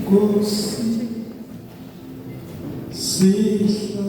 Nkosi sihla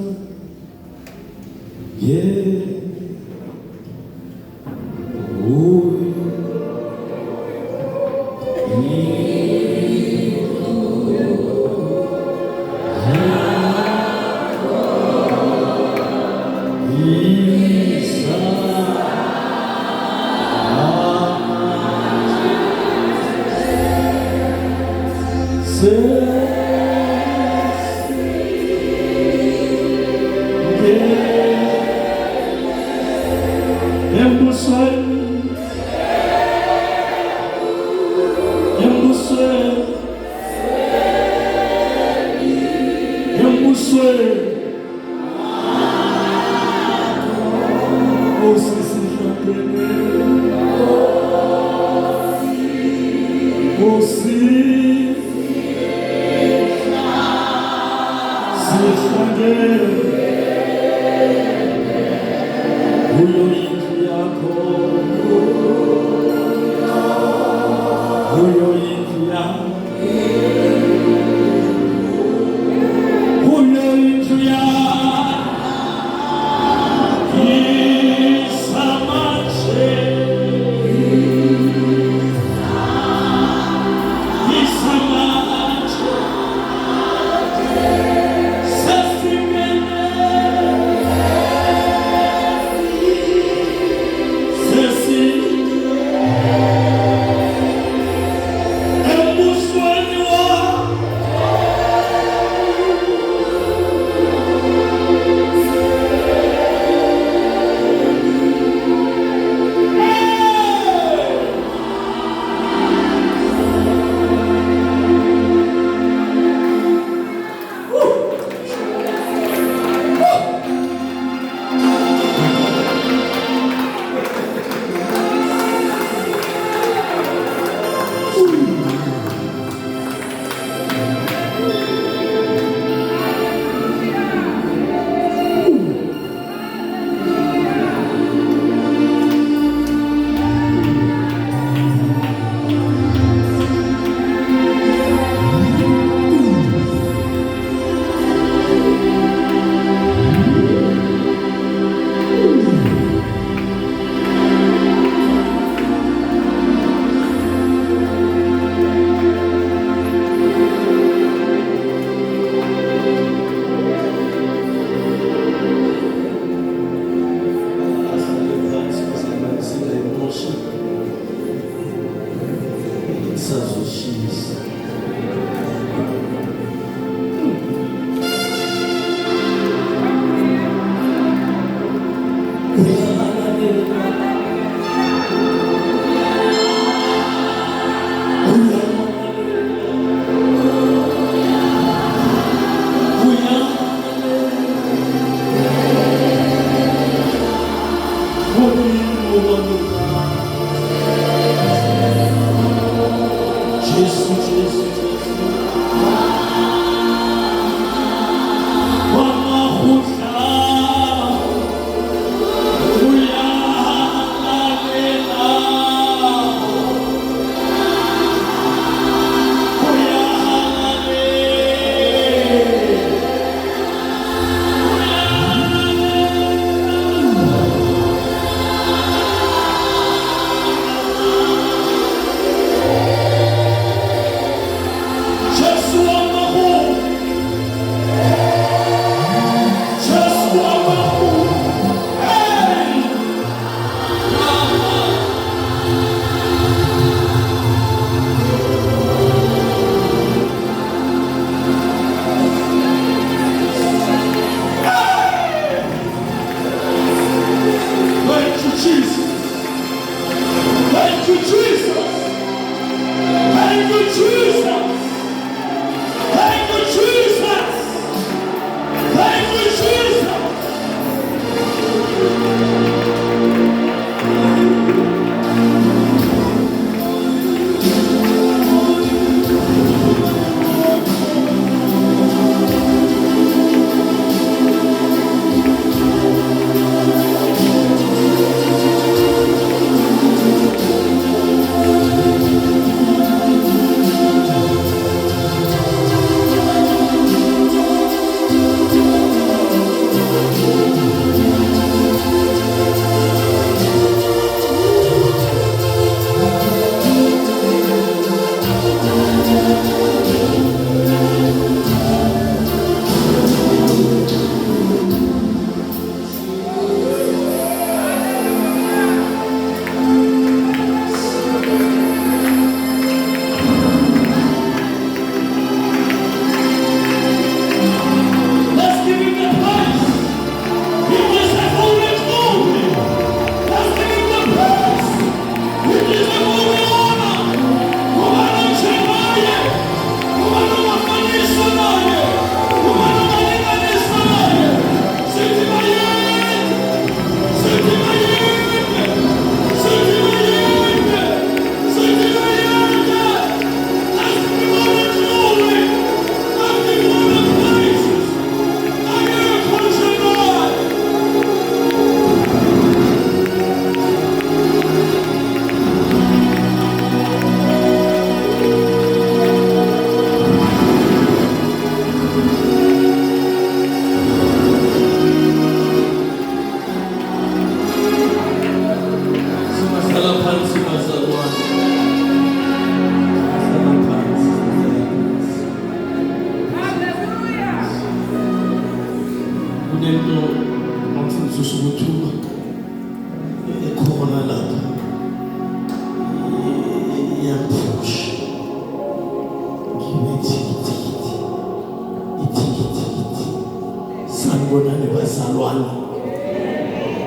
Sanibonani bazalwane.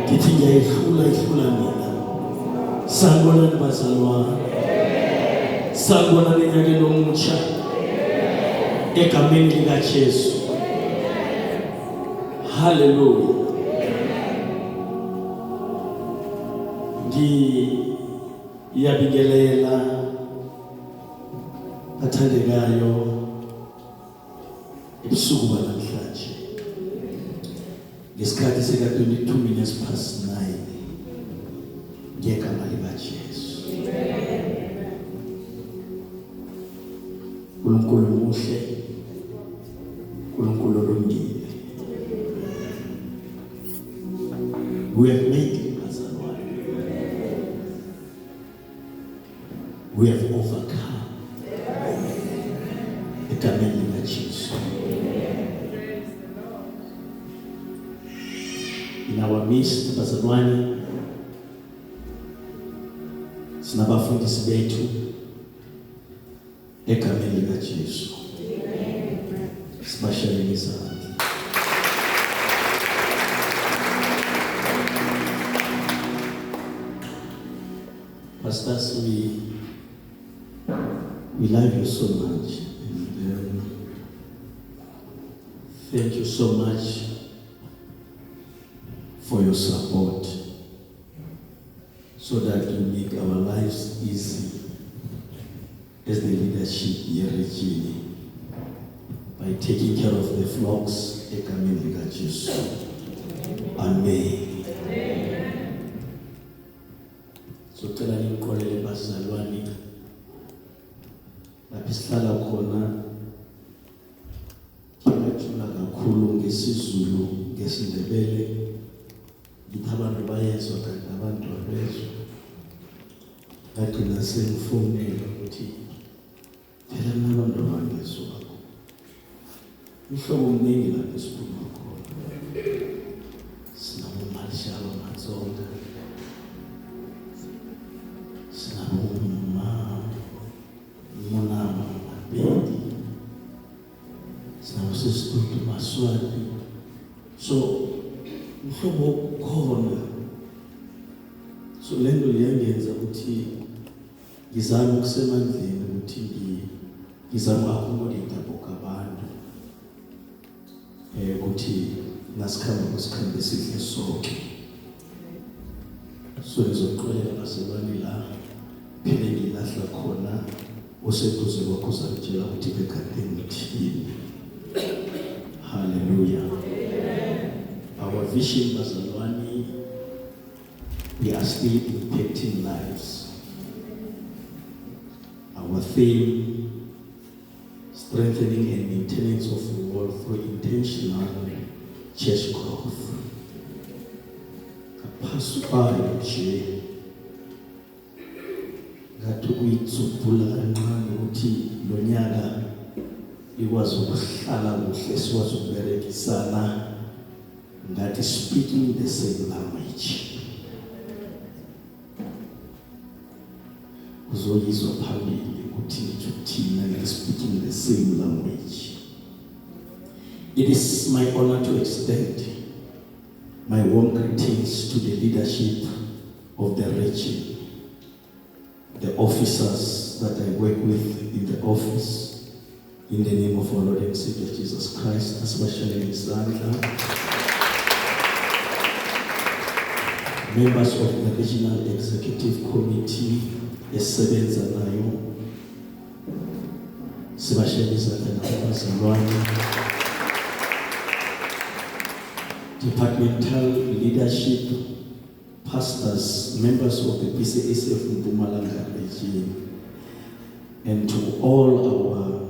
Ngithi ngiyayihlula mina. Sanibonani bazalwane. Sanibonani enyakeni omutsha. Egameni likaJesu. Hallelujah. Ngiyabingelela athandekayo ebusuku banamhlanje. Ngesikhathi sika 22 minutes past 9 ngegama likaJesu. uNkulunkulu muhle, uNkulunkulu olungile. We have made it, bazalwane. We have overcome. Egameni likaJesu. In our midst, bazalwane, sinabafundisi bethu egameni likaJesu. Sibashelele izandla. Pastors, we love you so much, and thank you so much for your support, so that you make our lives easy as the leadership here at Regina, by taking care of the flocks egameni likaJesu. Amen. So cela ngiqolele bazalwane lapho sihlala khona, ngiyajula kakhulu ngesizulu, ngesindebele. Ngithi abantu bayezwa kanti abantu abezwa. Ngagcina sengifonela ukuthi phela nabantu abangezwako. Ihlobo omningi lapho esiphuma khona. Sinabo Marshall Matsonga. So mhlobo khona, so lento liyangenza ukuthi ngizame ukusemandleni ukuthi ngizame accommodate abantu ukuthi nasikhamba kusikhamba esihle sonke. So ngizoqolela bazalwane la phela ngilahla khona, oseduze kwakho uzakutshela ukuthi bekade ngithini. Hallelujah. Our vision, bazalwane, we are still impacting lives. Our theme, strengthening and maintenance of the world through intentional church growth. Kapasukayo nje ngathi ukuyitsubhula kancane ukuthi lo nyaka ikwazi ukuhlala kuhle, sikwazi ukuberekisana ngathi speaking the same language. Uzoyizwa phambili ukuthi thina speaking the same language. It is my honor to extend my warm greetings to the leadership of the region, the officers that I work with in the office, in the name of our Lord and Savior Jesus Christ, especially in Islam. Members of the Regional Executive Committee, esebenza nayo, sibashele izandla nabazalwane. Departmental leadership, pastors, members of the PCSF Mpumalanga region, and to all our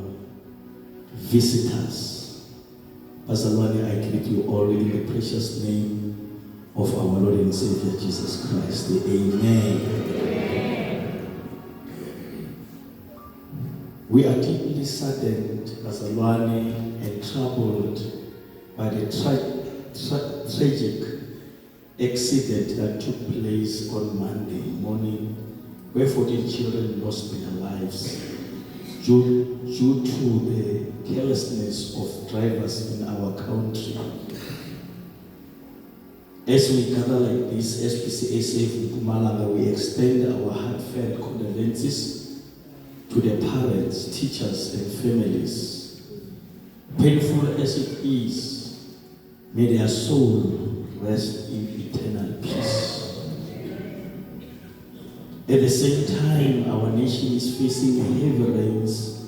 visitors. Bazalwane, I greet you all in the precious name of our Lord and Savior Jesus Christ. Amen. We are deeply saddened, bazalwane, and troubled by the tragic accident that took place on Monday morning, where 14 children lost their lives due to the carelessness of drivers in our country. As we gather like this, SPCA Safe in Mpumalanga, we extend our heartfelt condolences to the parents, teachers, and families. Painful as it is, may their soul rest in eternal peace. At the same time, our nation is facing heavy rains,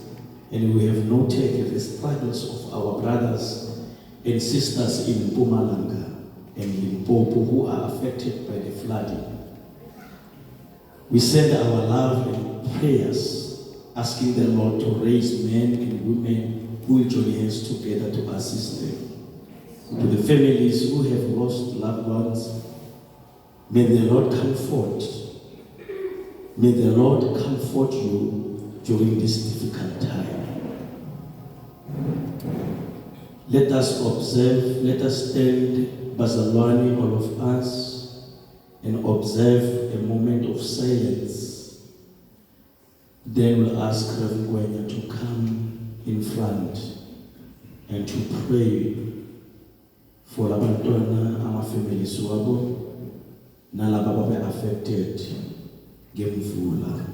and we have noted the struggles of our brothers and sisters in Mpumalanga and Limpopo who are affected by the flooding. We send our love and prayers, asking the Lord to raise men and women who will join hands together to assist them. To the families who have lost loved ones, may the Lord comfort. May the Lord comfort you during this difficult time. Let us observe, let us stand Bazalwane, all of us, and observe a moment of silence. Then we'll ask Reverend Gwenya to come in front and to pray for labantwana ama families wabo nalaba babe affected ngemvula.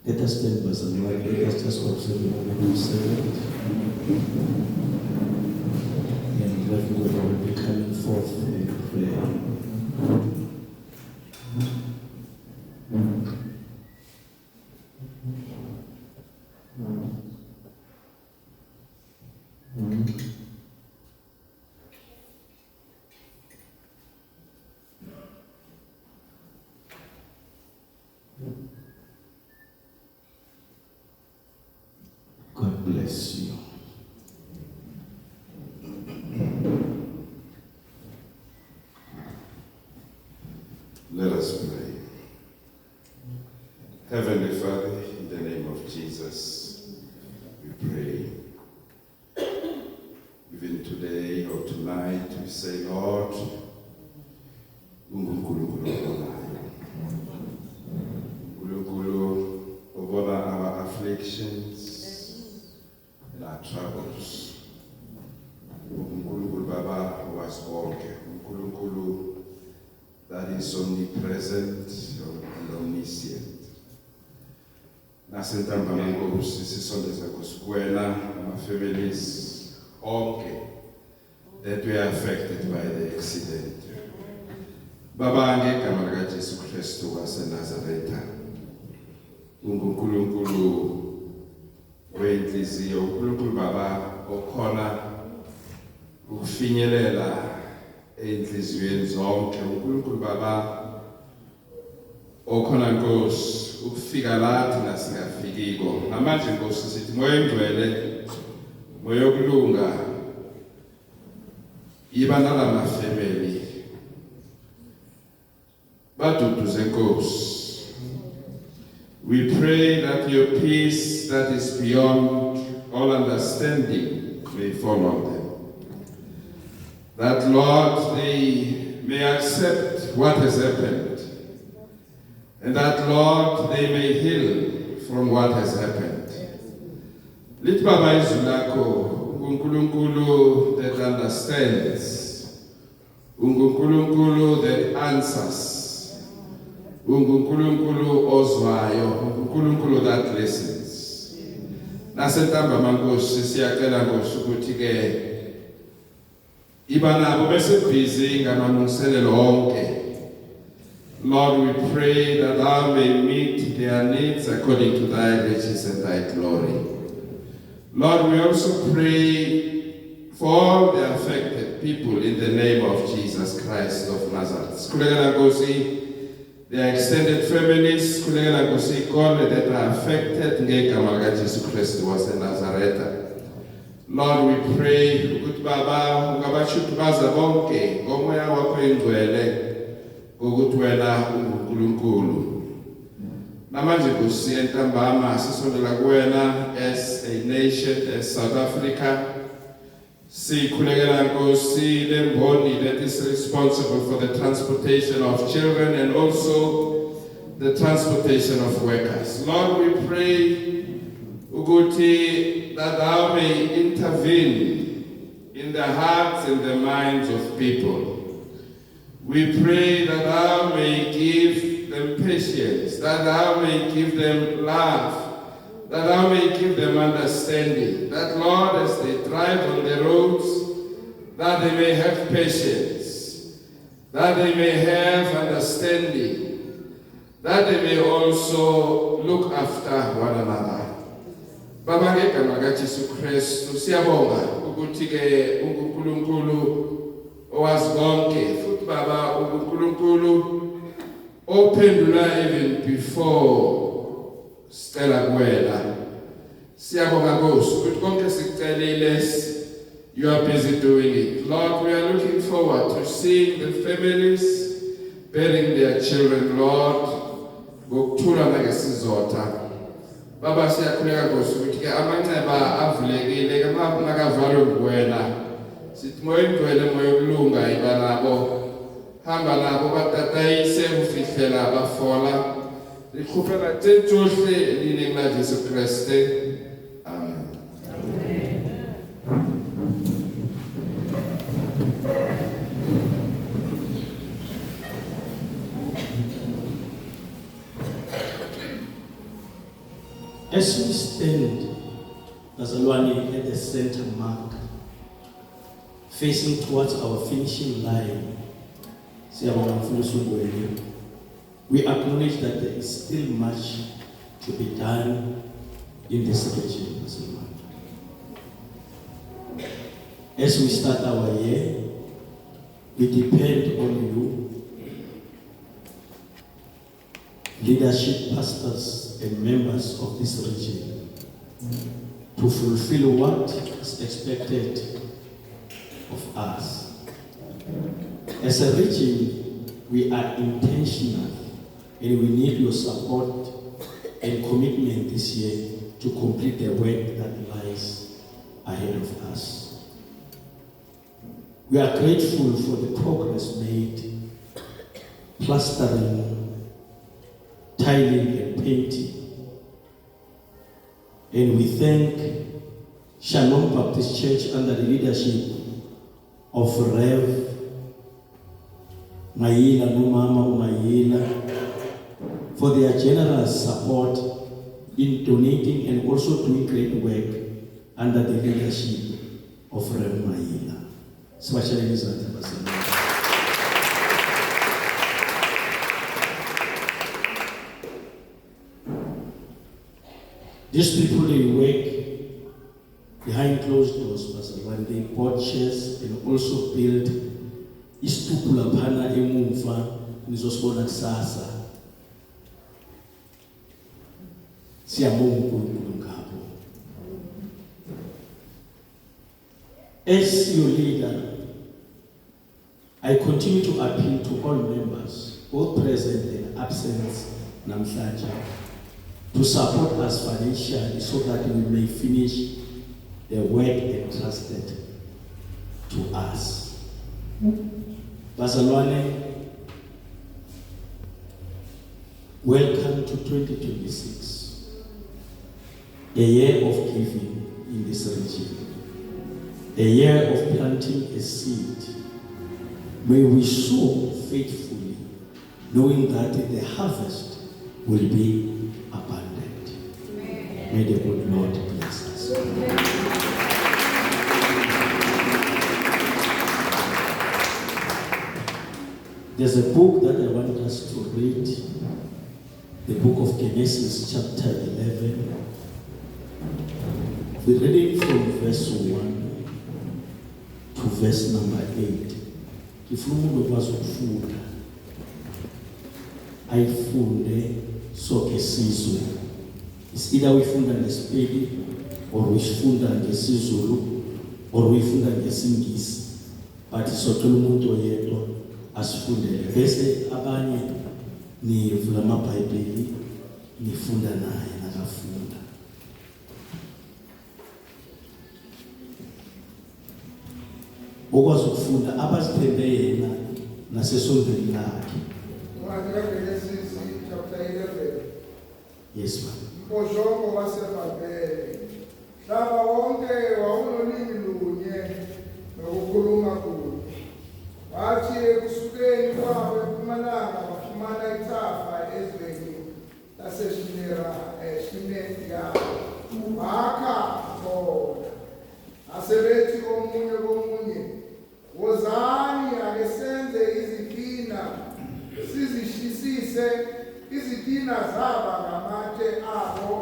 Let us stand Bazalwane, let us just observe a moment of silence. And Reverend Gwenya will be coming forth in prayer. God bless you. Let us pray. Heavenly Father, in the name of Jesus, we pray. Even today or tonight, we say, Lord, over our afflictions and our troubles. Baba was that is omnipresent and omniscient. Nasentamba mangosi sisondeza kusikwena ama families onke that were affected by the accident. Baba ngegama lika Jesu Kristu waseNazaretha. uNkulunkulu wenhliziyo, uNkulunkulu Baba okhona ukufinyelela enhliziyweni zonke, uNkulunkulu Baba okhona Nkosi ukufika la thina singafikiko. Namanje Nkosi sithi moya ngcwele, moya yokulunga iba nalama family baduduze Nkosi. We pray that your peace that is beyond all understanding may fall on them. That, Lord, they may accept what has happened. And that, Lord, they may heal from what has happened. Lithi Baba izwi lakho, uNkulunkulu that understands, uNkulunkulu that answers, uNkulunkulu ozwayo, uNkulunkulu that listens. Nasentamba mankosi siyacela Nkosi ukuthi ke iba nabo bese busy ngamalungiselelo onke. Lord, we pray that thou may meet their needs according to thy riches and thy glory. Lord, we also pray for all the affected people in the name of Jesus Christ of Nazareth. Sikhulekela Nkosi their extended families, sikhulekela Nkosi ikole that are affected ngegama lika Jesu Kristu waseNazaretha. Lord, we pray ukuthi Baba ungabashuthubaza bonke ngomoya wakho engcwele ngokuthi wena uNkulunkulu. Namanje Nkosi entambama sisondela kuwena as a nation, as South Africa. Sikhulekela Nkosi lemboni that is responsible for the transportation of children and also the transportation of workers. Lord, we pray ukuthi that thou may intervene in the hearts and the minds of people. We pray that thou may give them patience, that thou may give them love, that thou may give them understanding, that Lord, as they drive on the roads, that they may have patience, that they may have understanding, that they may also look after one another. Baba ngegama kaJesu Kristu siyabonga ukuthi ke uNkulunkulu owazi konke futhi Baba uNkulunkulu ophendula even before sicela kuwela. Siyabonga Nkosi ukuthi konke sikucelile you are busy doing it. Lord, we are looking forward to seeing the families bearing their children, Lord, ngokuthula nangesizotha. Baba siyakhuleka Nkosi ukuthi ke amanxeba avulekile ke makavalwe kuwena. Sithi moya ngcwele moya kulunga ibanabo. Hamba nabo batatayise ufihlela abafola. Likhupela tsentshohle elineng la Jesu Kriste. Amen. As we stand, bazalwane, at the center mark, facing towards our finishing line, we acknowledge that there is still much to be done in this region. As we start our year, we depend on you, leadership, pastors, and members of this region, to fulfill what is expected of us. As a region, we are intentional and we need your support and commitment this year to complete the work that lies ahead of us. We are grateful for the progress made, plastering, tiling and painting. And we thank Shalom Baptist Church under the leadership of Rev. Mayila Numama Mayila for their generous support in donating and also doing great work under the leadership of Rev. Mayila. These people, they work behind closed doors, when they bought chairs and also built istupula phana emuva nizosibona kusasa. Siyabonga uNkulunkulu ngabo. As your leader, I continue to appeal to all members, both present and absent namhlanje, to support us financially so that we may finish the work entrusted to us. Bazalwane, welcome to 2026, a year of giving in this region, a year of planting a seed. May we sow faithfully, knowing that the harvest will be abundant. Amen. May the good Lord bless us. There's a book that I want us to read, the book of Genesis chapter 11. We're reading from verse 1 to verse number 8. If umuntu okwazi ukufunda ayifunde sonke sizwe, it's either uyifunda ngesipedi or uyifunda ngesizulu or uyifunda ngesingisi, but socela umuntu oyedwa asifundele bese abanye nivula amabhayibheli nifunda naye nakafunda. Okwazi ukufunda abazithembe yena nasesondweni lakhe. Genesis chapter 11. Yes, ma'am. Mpojongo wasebabele laba wonke wawunolimi lunye nokukhuluma kunye. Wathi ekusukeni kwabo eMpumalanga bafumana ithafa ezweni laseShineya. Bakha khona. Asebethi komunye, wozani ake senze izitina sizishisise izitina zaba ngamatshe abo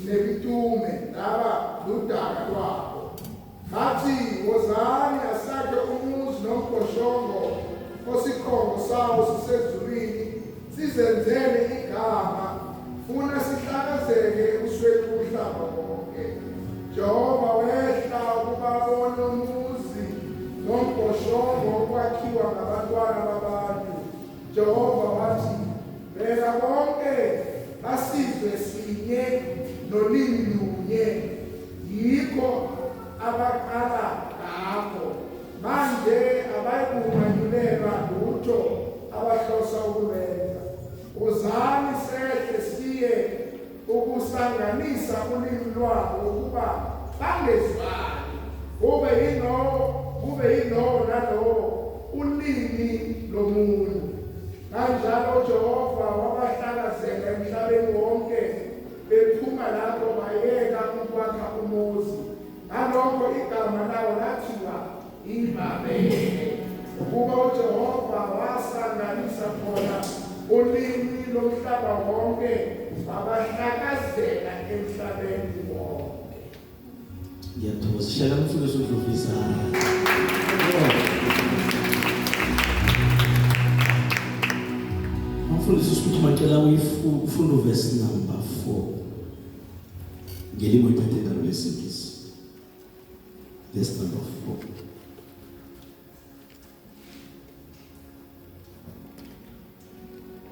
nebitume laba ludaka lwabo. Ngathi wozani asakhe umuzi nomboshongo osikhongo sawo sisezulwini sizenzele igama funa sihlakazeke ebusweni bomhlaba wonke. Jehova wehla ukubabona umuzi nomboshongo okwakhiwa ngabantwana babantu. Jehova wathi beka bonke basizwe sinye nolimi lunye, yikho abaqala ngakho. Manje abayikunganyulelwa lutho abahlosa ukulwenza. Wozani sehle siye ukusanganisa ulimi lwabo ukuba bangezwani. Kube yino nalo ulimi lomuntu. Kanjalo Jehova wabahlakazela emhlabeni wonke bephuma lapho bayeka ukwakha umuzi. Ngalokho igama lawo lathiwa iBhabheli, ukuba uJehova wasanganisa khona ulimi lomhlaba wonke wabahlakazela emhlabeni wonke. Ngiyathokoza. Shela umfundisi uDluvisa. Umfundisi usithi macela ufunda verse number 4. Ngelimi iphatheka lesingisi. Verse number 4.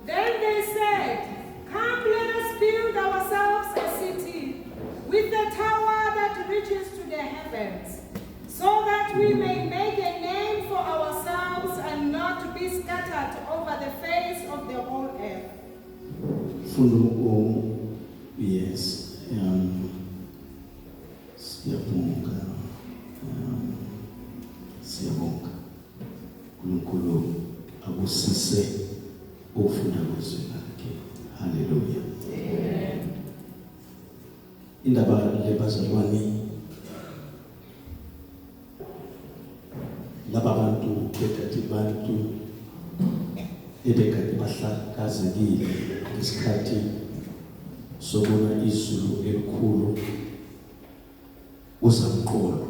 Then they said, "Come, let us build ourselves a city with a tower that reaches to the heavens, so that we may make a name for ourselves and not be scattered over the face of the whole earth." Yes. Siyabonga. uNkulunkulu abusise ufuna kwezwi lakhe. Hallelujah. Amen. Indaba lebazalwane laba bantu bekade bantu ebekade bahlakazekile ngesikhathi sobona izulu elikhulu uzamqolo.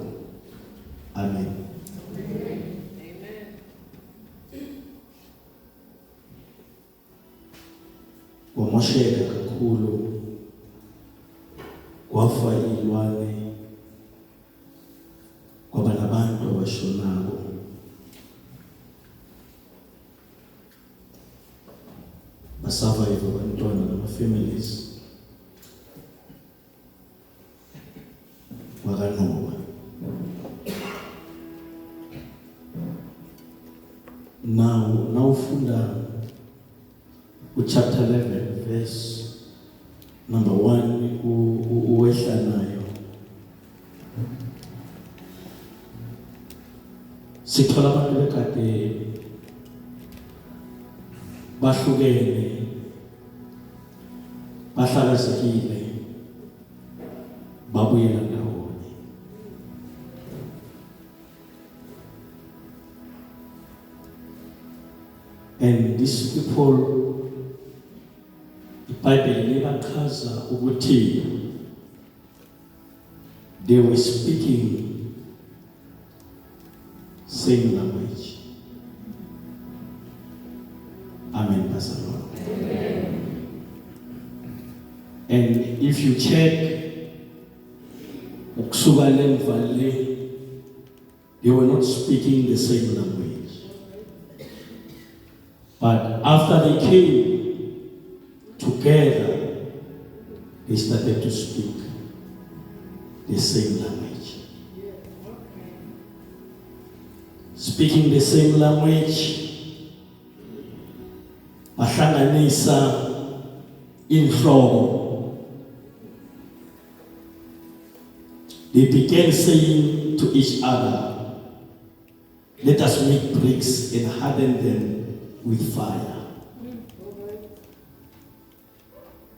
Amen. Wamosheka kakhulu, kwafa ilwane, kwaba nabantu abashonako. Basurvive abantwana nama-families wakanoba. Now ufunda chapter 11 verse number 1 uwehla nayo, sithola abantu bekade bahlukene, bahlakazekile, babuyela ndawonye. And these people, iBhayibheli libachaza ukuthi they were speaking same language. Amen, Pastor Lord. Amen. And if you check ukusuka lemva le, they were not speaking the same language. But after they came together, they started to speak the same language. Speaking the same language, bahlanganisa inhlobo they began saying to each other, "Let us make bricks and harden them with fire."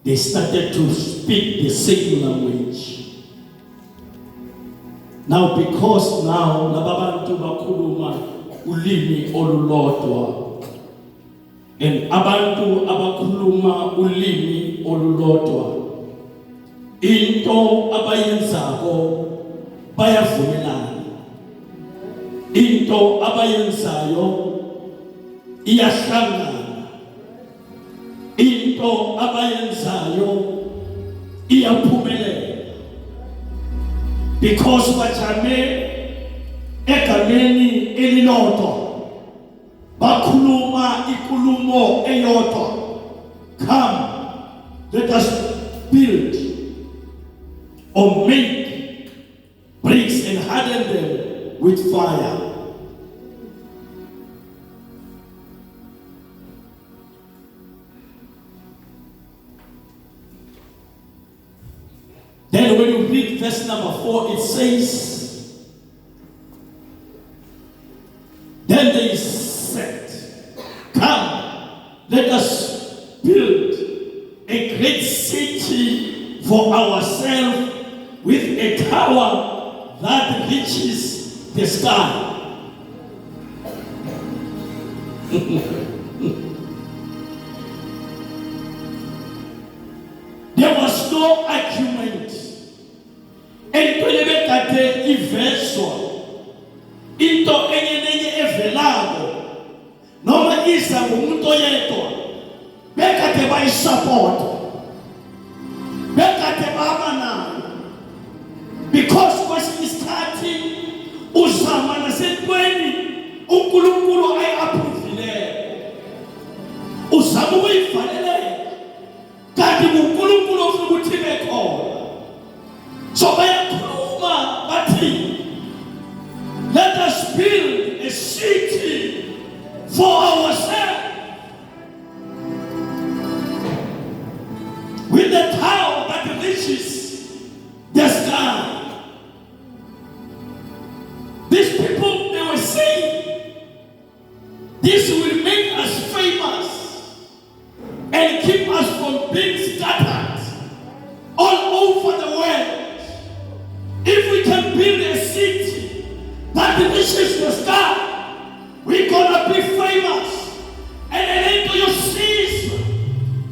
They started to speak the same language. Now, because now lababantu bakhuluma ulimi olulodwa, and abantu abakhuluma ulimi olulodwa, into abayenzako bayavumelana, into abayenzayo iyahlangana, into abayenzayo iyaphumelela, because bajame egameni elilodwa, bakhuluma ikulumo eyodwa. Come, let us build or make bricks and harden them with fire. Then when you read verse number 4, it says, then they said, "Come, let us build a great city for ourselves with a tower that reaches the sky." There was no argument. Entwelebekade iverso into enyenenye evelako noma isa ngumuntu oyedwa bekade bayisupport, bekade baba nayo, because kwesinye isikhathi uzama nasentweni uNkulunkulu ayi-approvileko, uzama ukuyivalela kanti uNkulunkulu ufuna ukuthi ibe khona. So bayakhuluma bathi, "Let us build a city for ourselves with a tower that reaches the sky." These people, they were saying, "This will make us famous and keep us from being scattered all over the world. If we can build a city that reaches the sky, we're gonna be famous." And then into your seas,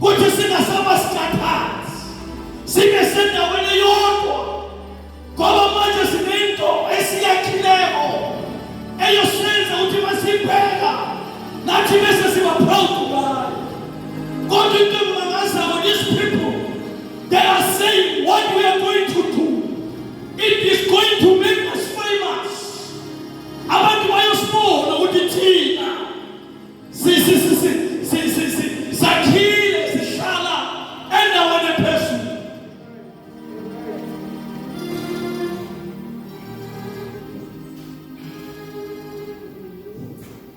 go to see the summer scattered. See the center when you are. Go manage cemento, esiyakileko. And your sense of ultimate not even as you are proud to God. Go to the these people. They are saying what we are going to do. It is going to make us famous. Abantu bayosibona ukuthi thina sakhile sihlala endaweni ephezulu.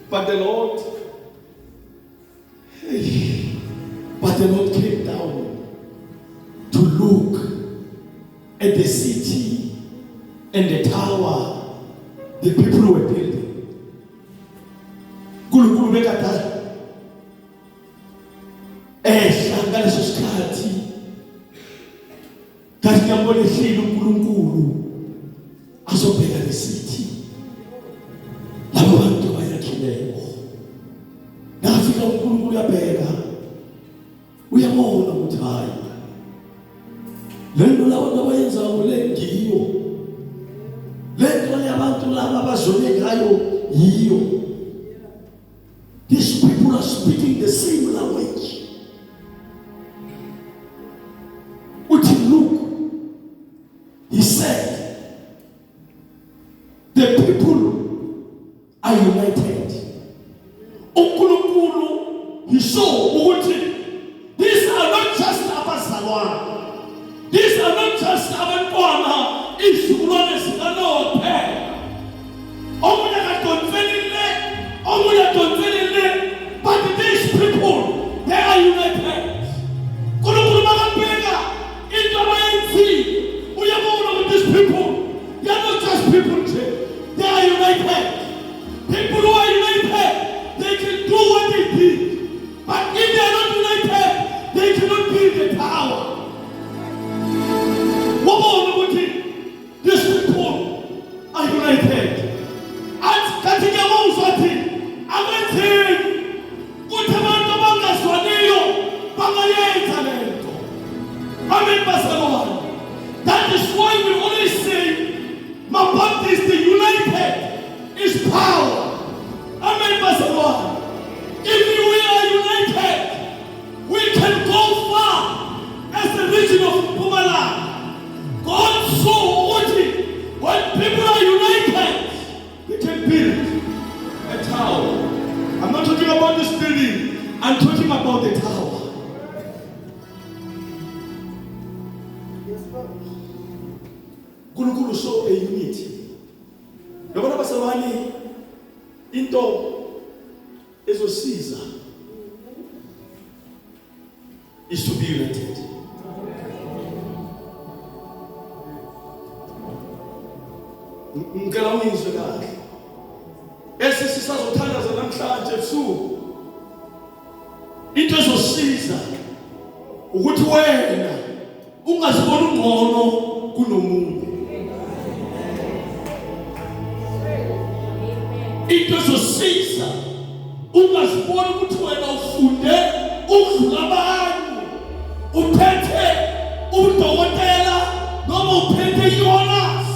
But the Lord came down to look at the city and the tower the people were building. Nkulunkulu bekade ngaleso sikhathi kanti ngiyambona ehlile uNkulunkulu azobheka le city. Labo bantu bayakhileko. Nafika uNkulunkulu yabheka. Uyabona ukuthi hayi lento labantu abayenzayo le ngiyo. Lento yabantu laba abazone ngayo yiyo. These people are speaking the same language. Look, he said, the people are united. uNkulunkulu he saw ukuthi these are not just abazalwane. These are not just abantwana izizukulwane zikaNoah. Omunye kadonselile, omunye donselile, but these people, they are united. Unkulunkulu makabheka into abayenzi uyabona ukuthi these people about this, the united is power. Amen, Pastor Lord. If we are united, we can go far as the region of Mpumalanga. God saw when people are united, we can build a tower. I'm not talking about this building, I'm talking about the tower. Kulukulu show a unity. Yabona basabani into ezosiza is to be united. Ngicela ungizwe kahle. Esisazothandaza namhlanje ebusuku. Into ezosiza ukuthi wena ungazibona ungcono kunomuntu. Into ezosiza ungazibona ukuthi wena ufunde ukudlula abantu. Uphethe udokotela noma uphethe i-honors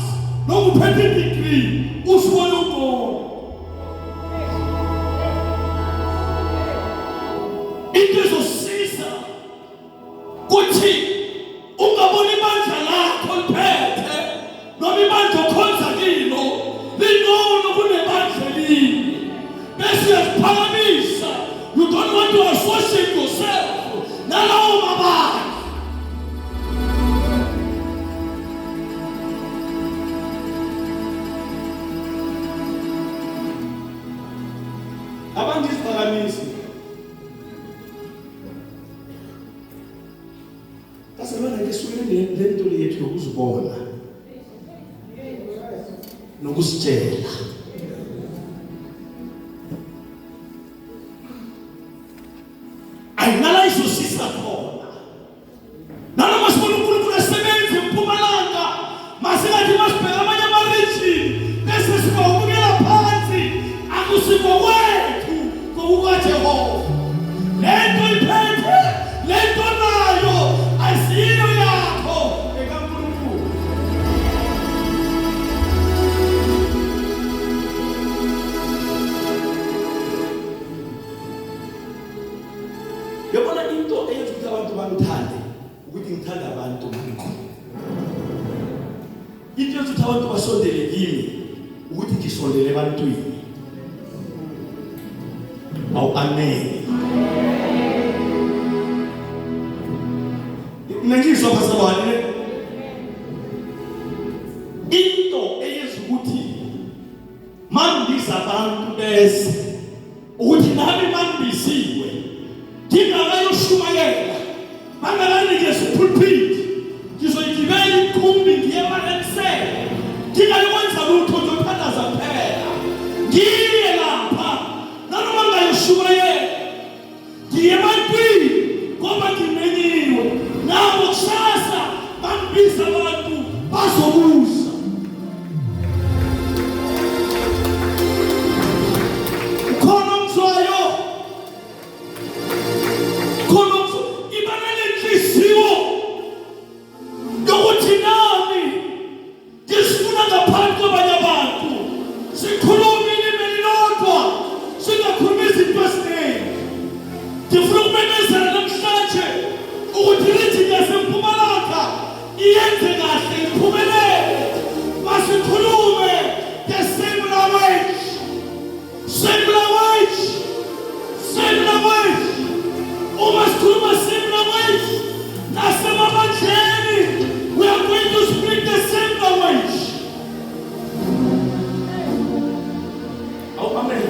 noma uphethe i-degree usibone ungcono. Into ezosiza ukuthi ungabona ibandla lakho liphethe noma ibandla okhonza kilo lingcono kunebandla elinye. Bese uyaziphakamisa. You don't want to associate yourself nalawo mabandla. Abantu isiphakamisi. Kasebona ngisukile lento lethu yokuzibona nokusitshela. Ayinala izosisa khona. Nalama sibona uNkulunkulu esebenza eMpumalanga, masingathi masibheka amanye ama-region bese sibawubukela phansi, akusikho kwethu kokukaJehova. Lento iphethe, lento nayo asiyo yakho ekaNkulunkulu. Yabona into eyenza ukuthi abantu bangithande ukuthi ngithanda abantu bakho. Into eyenza ukuthi abantu basondele kimi ukuthi ngisondele ebantwini. Awu amen. Ngizwa phasabani ne? Into eyenza ukuthi mandiza abantu bese ukuthi nami mandisiwe ngingakayoshumayela bangakanikeza pulpit ngizoyigibela ikhumbi ngiye emalemsele ngingayokwenza lutho ngiyothandaza kuphela ngiye lapha nanoma ngayoshumayela ngiye ebantwini ngoba ngimenyiwe nabo kusasa bangibiza abantu bazobuza. Khona umzwayo ibanenhliziyo yokuthi nami ngisifuna ngaphansi kwabanye abantu sikhulume ilimi elilodwa singakhulumi izinto eziningi. Ngifuna ukumemezela namhlanje ukuthi lithi yaseMpumalanga iyenze kahle iphumelele. Masikhulume the same language. Same language. Same language. Uma sikhuluma same language nasemabandleni we are going to speak the same language. Oh, amen.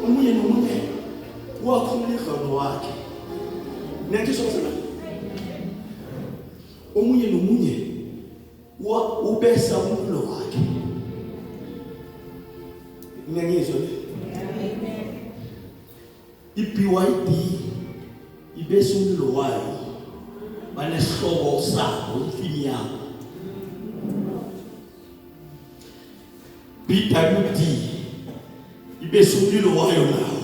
Omunye nomunye wakhuluma igalo wakhe. Nengizwa sana. Omunye nomunye ubesa umlo wakhe. Ngiyangizwa ne? iBYD ibesa umlo wayo banesihloko sabo imfini yabo. BWD ibesa umlilo wayo nawo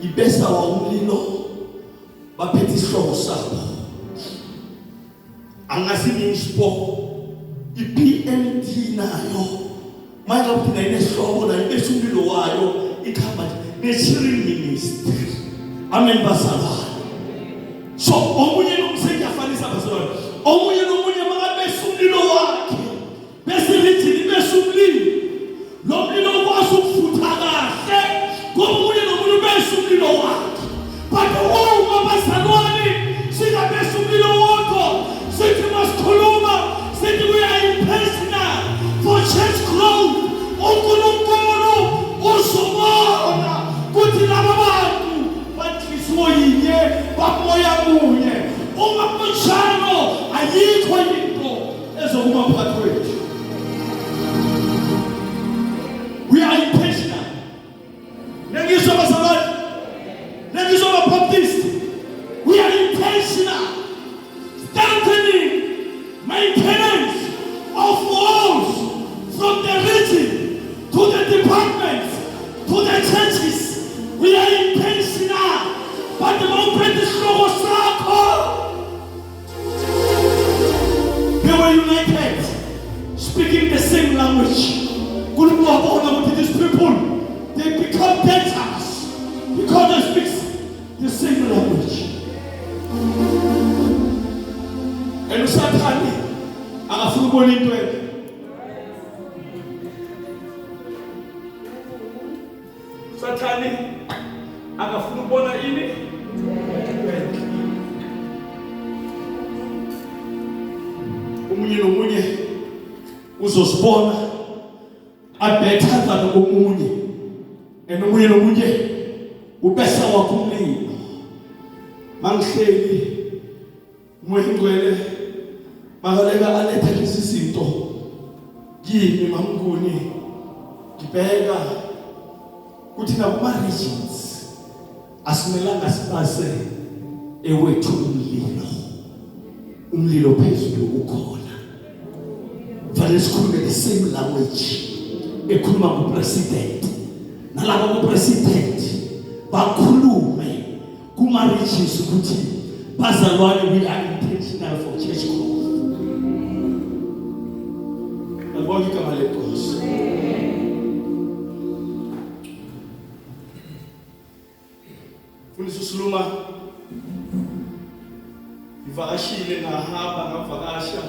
ibesa wa umlilo baphethe isihloko sabo. angasinispo iPNT nayo manje ukuthi nayineshobo la ibesumlilo wayo ikhamba ne-cheering ministry. Amen basaba. So omunye nomsebenzi afanisa basaba. Omunye nomunye makabesumlilo wakhe bese lithi libesumlilo. Lo mlilo kwazi ukufutha kahle komunye nomunye besumlilo wakhe. But uma basalwane singabesumlilo wodwa sithi masikhuluma sithi we are intentional for church growth. uNkulunkulu uzobona kuthi laba bantu bathliswa yinye bamoya munye. Uma kunjalo ayikho into ezokuma phakathi kwethu. We are intentional. Nengizwa bazalwane, nengizwa ababaptist. We are intentional. Strengthening maintenance of walls from the region to the departments to the churches. We are intentional. But the moment is they were united, speaking the same language. These people, they become debtors because they speak the same language. And Satan, akafuna ukubona into enye. Satan akafuna ukubona ini. Umunye nomunye uzosibona abetha than omunye. And umunye nomunye ubesa wakho umlilo. Mangihleli moya ngcwele makaleka aletha lezi zinto kimi mamnguni ngibheka kuthi nakuma regions asimelanga sipase ewethu umlilo phezulu ukhona. Fanele sikhulume the same language ekhuluma kupresident nalabo kupresident bakhulume kuma regions ukuthi bazalwane we are intentional for church growth. Alibonga igama lenkosi. Fundisa usiluma ivakashile ngahamba ngavakasha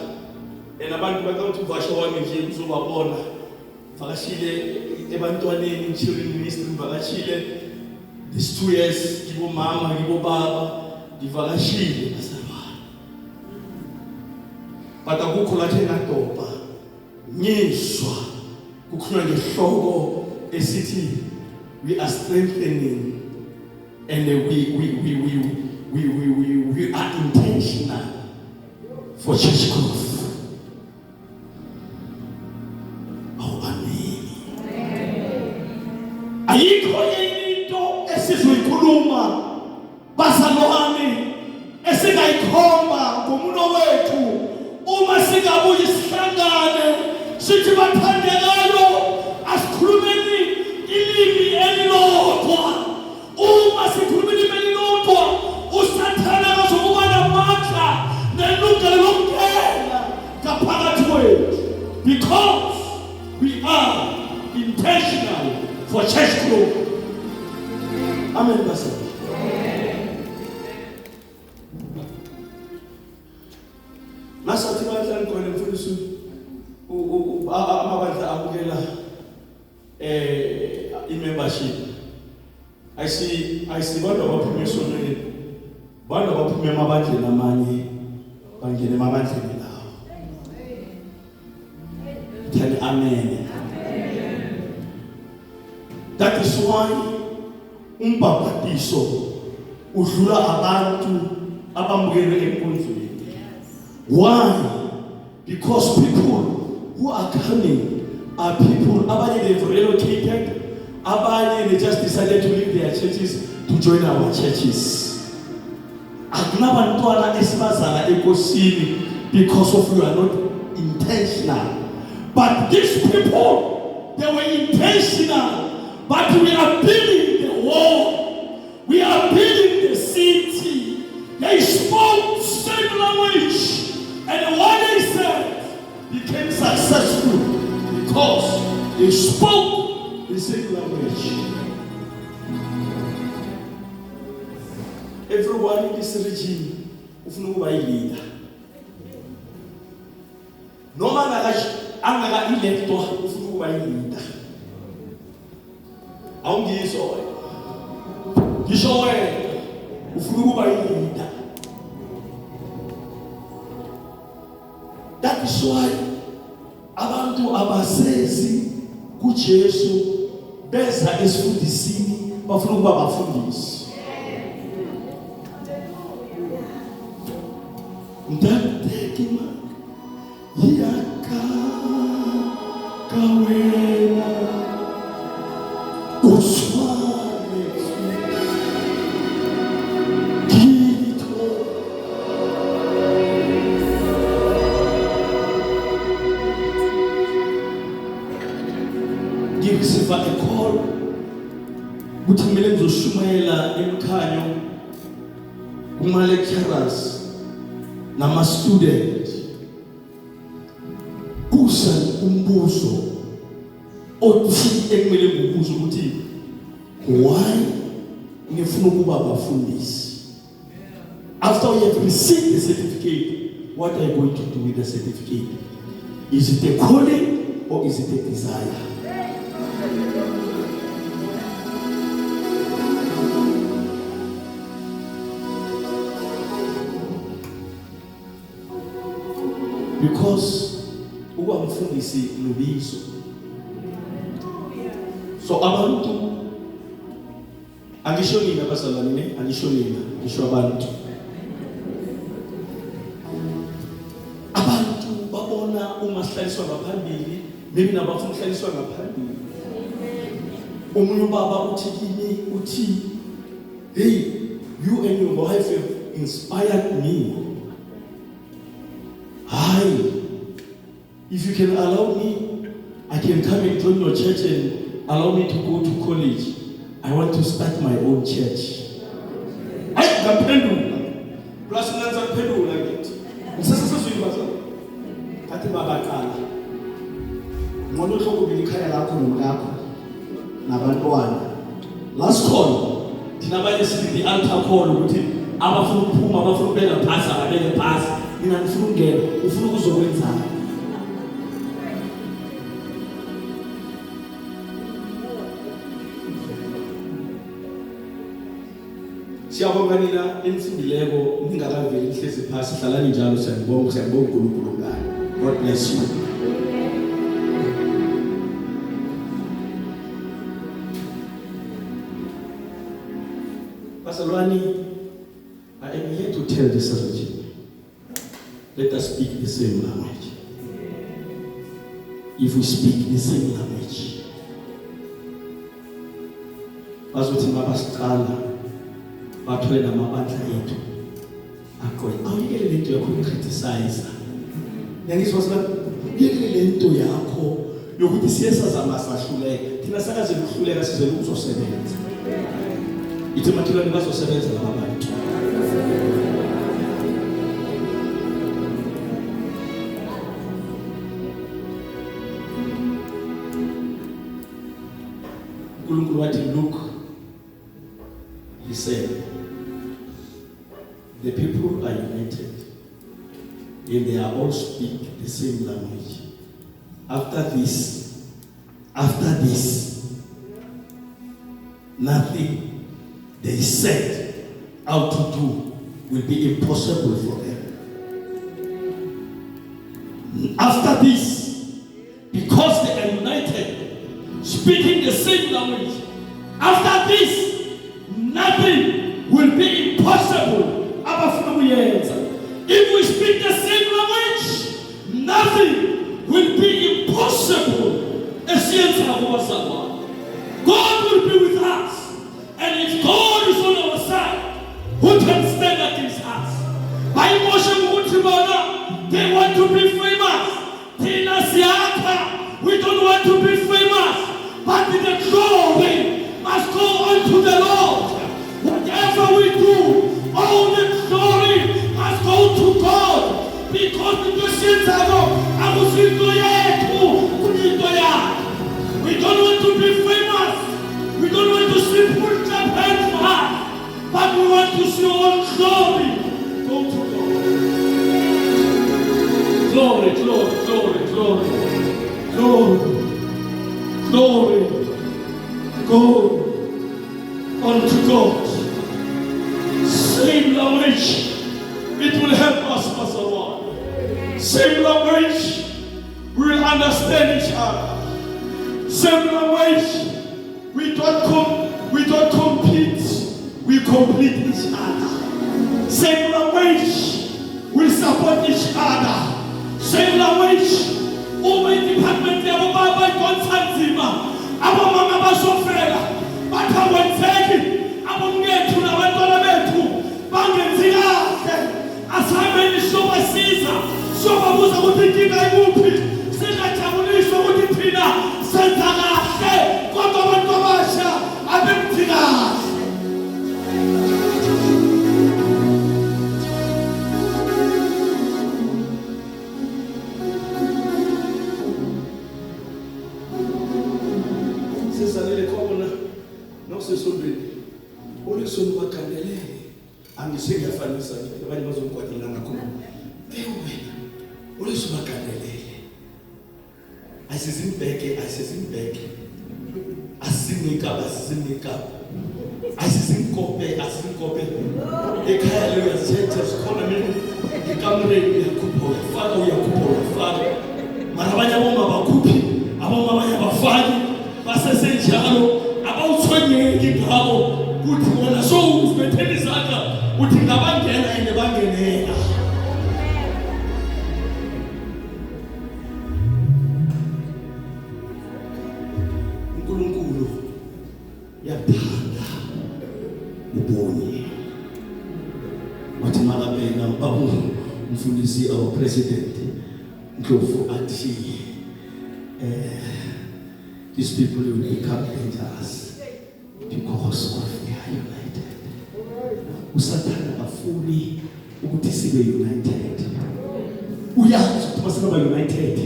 enabantu bakathi uvasha wami nje uzobabona. Vakashile ebantwaneni children ministry vakashile these 2 years kibo mama kibo baba ngivakashile basabana. But akukho lathi engadoba nyiswa kukhona ngehloko esithi we are strengthening and we are intentional for church growth. Oh, amen. Ayikho into esizoyikhuluma bazalwane esingayikhomba ngomuno wethu uma singabuye sihlangane sithi bathandekayo asikhulumeni ilimi elilodwa. Uma sikhuluma ilimi elilodwa usathana kazokuba namandla nelungelo lokungena ngaphakathi kwethu because we are intentional for church growth. Amen basaba. Nasathi bandla ngikole mfundisi amabandla abukela i-membership. I see bantu abaphume esonweni, bantu abaphume emabandleni amanye bangene emabandleni lawo. Tell amen. That is why umbhapatiso udlula abantu abamukele enkonzweni. Why? Because people who are coming are people abanye they've relocated, abanye they just decided to leave their churches to join our churches. Akunabantwana esibazala ekosini because of you are not intentional. But these people, they were intentional. But we are building the wall. We are building the city. They spoke same language. And They spoke the same language. Everyone in this region ufuna ukuba leader. Noma angaka electwa ufuna ukuba leader. Awungizwa ngisho wena ufuna ukuba leader. That is why abantu abasezi kuJesu beza esifundisini bafuna ukuba bafundisi. Ndateki yaka kawena uswane kito ngirisiva a call ukuthi kumele ngizoshumayela emkhanyo kuma lecturers nama student kusa umbuzo othi ekumele ngokubuza ukuthi why ngifuna ukuba abafundisi. After you have received the certificate, what are you going to do with the certificate? Is it a calling or is it a desire? Because uba mfundisi lubizo. So abantu angisho nina bazalwane, angisho nina, ngisho abantu. Abantu babona uma sihlaliswa ngaphambili, maybe nabafuna ukuhlaliswa ngaphambili. Umunye ubaba uthi kimi uthi, hey, you and your wife have inspired me. Hi, if you can allow me, I can come and join your church and allow me to go to college. I want to start my own church. I can pendula. Plus nanza pendula ngithi. Ngisasasa suyibasa. Kathi babaqala. Ngoba uhlokubili ikhaya lakho nomlakho nabantwana. Last call. Thina abanye sithi the altar call ukuthi abafuna ukuphuma abafuna ukubeka phasi ababeke phasi. Mina ngifuna ungena, ufuna ukuzokwenzana. Siyabonga nina enifundileko ningakaveli ihlezi phasi hlalani njalo siyabonga uNkulunkulu ngani. God bless you. Bazalwane, I am here to tell this region. Let us speak the same language. If we speak the same language, bazothi mabasiqala bathole namabandla ethu akhona. Awuyekele lento yakho ukriticize. Ngiyangizwa sibani uyekele lento yakho yokuthi siyesazama sahluleka. Thina sakaze ukuhluleka sizele ukuzosebenza. Ithi mathilani bazosebenza laba bantu. Look, he said, the people are united and they are all speak the same language. After this, nothing they set out to do will be impossible for them. After this, because they are united, speaking the same language, after this, nothing will be impossible. If we speak the same language, nothing will be impossible. God will be with us. And if God is on our side, who can stand against us? They want to be famous. We don't want to be famous. But the glory must go on to the Lord. Whatever we do, all the glory must go to God. Because the sins are not. I was in the We don't want to be famous. We don't want to see people clap hands for us. But we want to see all glory go to God. Glory, glory, glory, glory. Glory. Glory. Glory unto God. Same language. It will help us, Pastor One. Same language. We will understand each other. Same language. We don't compete. We complete each other. Same language. We support each other. Same language. Over department yabo baba ikonsanzima. Abo mama basofela. Bathawenzeki. Abo mngethu nabantwana bethu bangenzi kahle. Asameni sobasiza. Sobabuza ukuthi inkinga ikuphi. Singajabuliswa ukuthi thina senza kahle. Kodwa abantu abasha abenzi kahle. Angisengafanisa abanye bazongikwadela ngakho. Wena ulisubakandelele. Asizimbeke. Asizinika. Asizinkope. Ekhaya leyo yasithethe sikhona mina ikamureni uyakhupha uyafaka. Mara abanye aboma bakhuphi, aboma abanye abafaki, basesenjalo abawuthonyeki ngabo. Uthi wona so uzibethela izandla uthi ngabangena ene bangenela. uNkulunkulu yathanda ubonye. Wathi makabena babu umfundisi our president Ndlovu athi these people will become dangerous because of their united. Usathana afuni ukuthi sibe united. Uyazi ukuthi masiba united.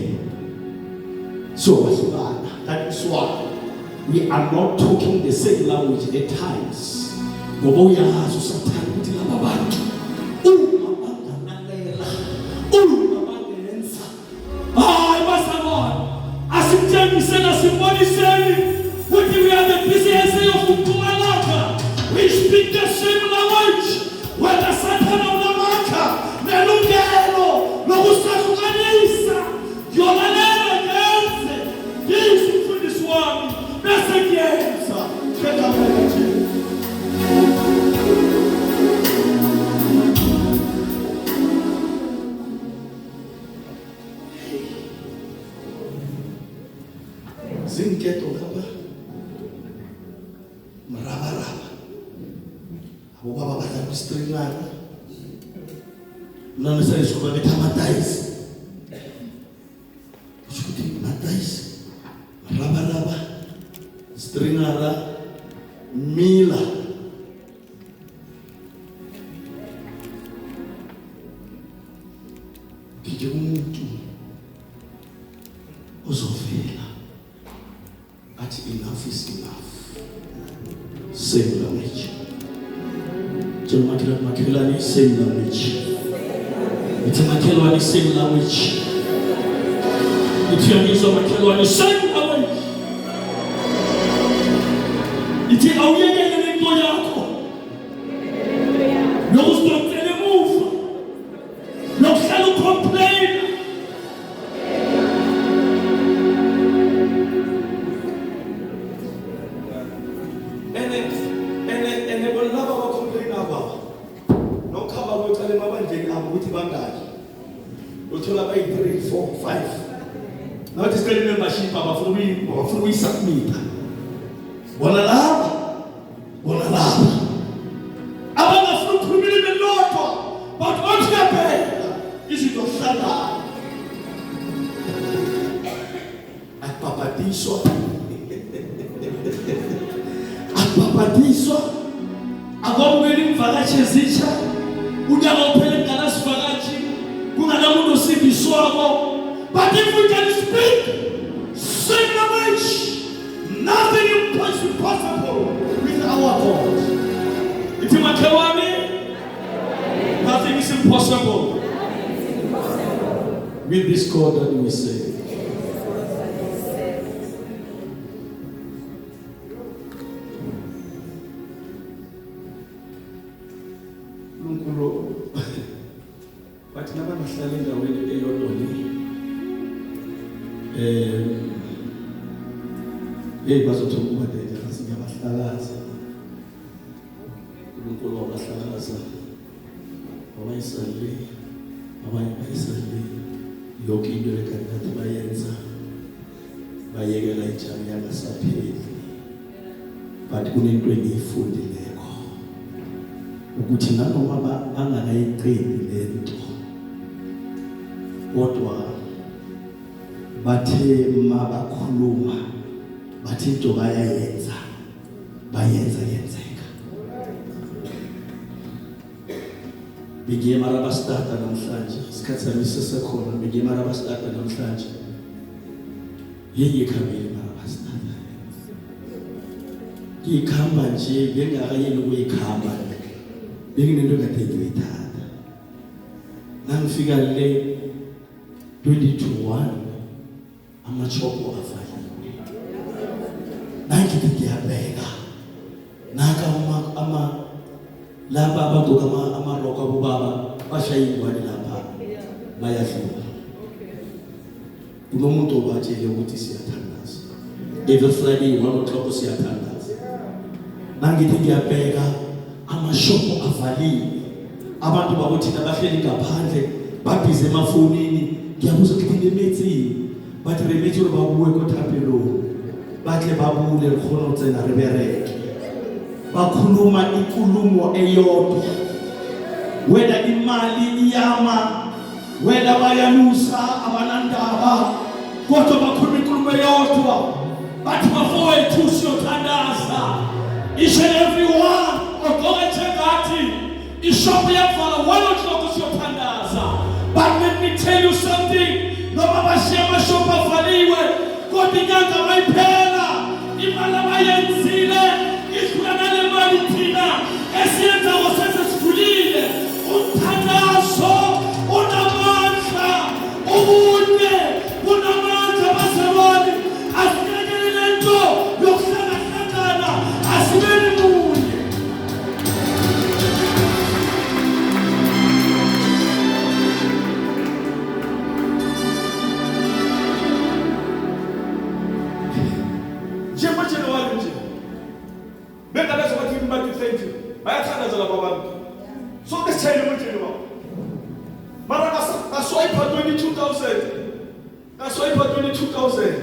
So basibana. That is why we are not talking the same language at times. Ngoba uyazi usathana ukuthi laba bantu uma banganelela, uma bangenza. Hayi basabona. Asithengiseni simboniseni ukuthi we are the business of Mpumalanga. We speak the same language. Whether Satan or Namaka, nelungelo lokusahlukanisa yolalelo ngenze yisi mfundisi wami bese kuyenza phela manje. Zinketo ngaba maraba. Abo baba badla kustringana. Nami sayishuba bethamatayisi. Ushuthi matayisi. Maraba. Stringara mila. Kije umuntu uzofela. Athi enough is enough. Same language. Makelani same language. It's Makelani same language. It's Makelani same language. It's auyekele nento yakho. Nokustophele emuva. Nokuhlala ucomplain. Ene bonaba bacomplain about. Nokhaba kwecala emabandleni abo ukuthi bangaki. Uthola bayi 3, 4, 5. Nathi sicela membership abafuna uyisubmit. Bona laba. Abangafuna ukukhuluma ilodwa, but othi yaphela izinto zihlala. Akubabhatiswa. Akwamukeli imvakashi ezitsha. Unyaka uphele nganasivakashi. Kunganamuntu osindiswako. But if we can speak same language, is impossible with our God. It's Makewani. Nothing is impossible with this God that we serve. But never understanding the way they don't know. Bazothoma ubadede asiyabahlalaza. uNkulunkulu wabahlalaza. Abayisale, abanye bayisale. Yonke into ekade bayenza. Bayekela ijami yangasapheli. But kunento engiyifundileko. Ukuthi nanoma bangakayiqedi lento. Kodwa bathe mabakhuluma bathi into bayenza yenzeka. Bigiye mara bastata namhlanje isikhathi sami sisekhona bigiye mara bastata namhlanje yeye khamile mara bastata ikhamba nje bengakayeni ukuyikhamba benginento kade ngiyithatha nangifika le 2021 amachopo afaliwe nangithi ngiyabheka naka laba abagqoka amaroko abobaba bashaya ingwane lapha bayadlula kunomuntu obatshele ukuthi siyathandaza every Friday waloxoko siyathandaza nangithi ngiyabheka amashopo avaliwe abantu babothina bahleli ngaphandle babhize emafonini ngiyabuza ukuthi nemetsini bathi remetsi ro babuwe ko thapelo batle babule khona tsena re bereke bakhuluma inkulumo eyodwa wena imali iyama wena bayanusa abanandaba kodwa bakhuluma inkulumo eyodwa bathi bafowethu siyothandaza each and everyone ogoga chegathi ishopu yavala 1:00 siyothandaza. But let me tell you something, noma bashiya amashopu avaliwe kodwa inyanga bayiphela imali abayenzile idlula nale mali thina esiyenza ngosesivulile umthandazo unamandla ubune unamandla bazalwane asikele lento yokuhlangana asibeni munye. So let's tell you what you know. That's why for 22,000. That's why for 22,000.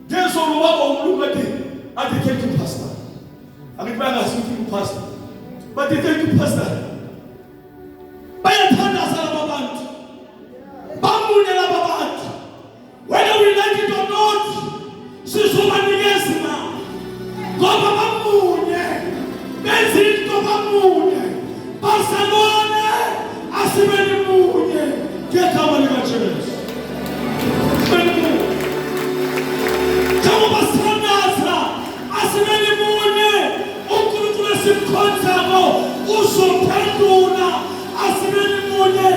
There's all over look at it. And they thank you, Pastor. And the man asked you, Pastor. But they thank you, Pastor. By a thunder, Salababant. Bamboo, Salababant. Whether we like it or not, she's so many years now. Go Bamboo, Benzin, go Bamboo. Barcelona, asimeni munye, kama ni machines. Kama Barcelona, asimeni munye, unkulunkulu simkhonzako, uzophendula, asimeni munye,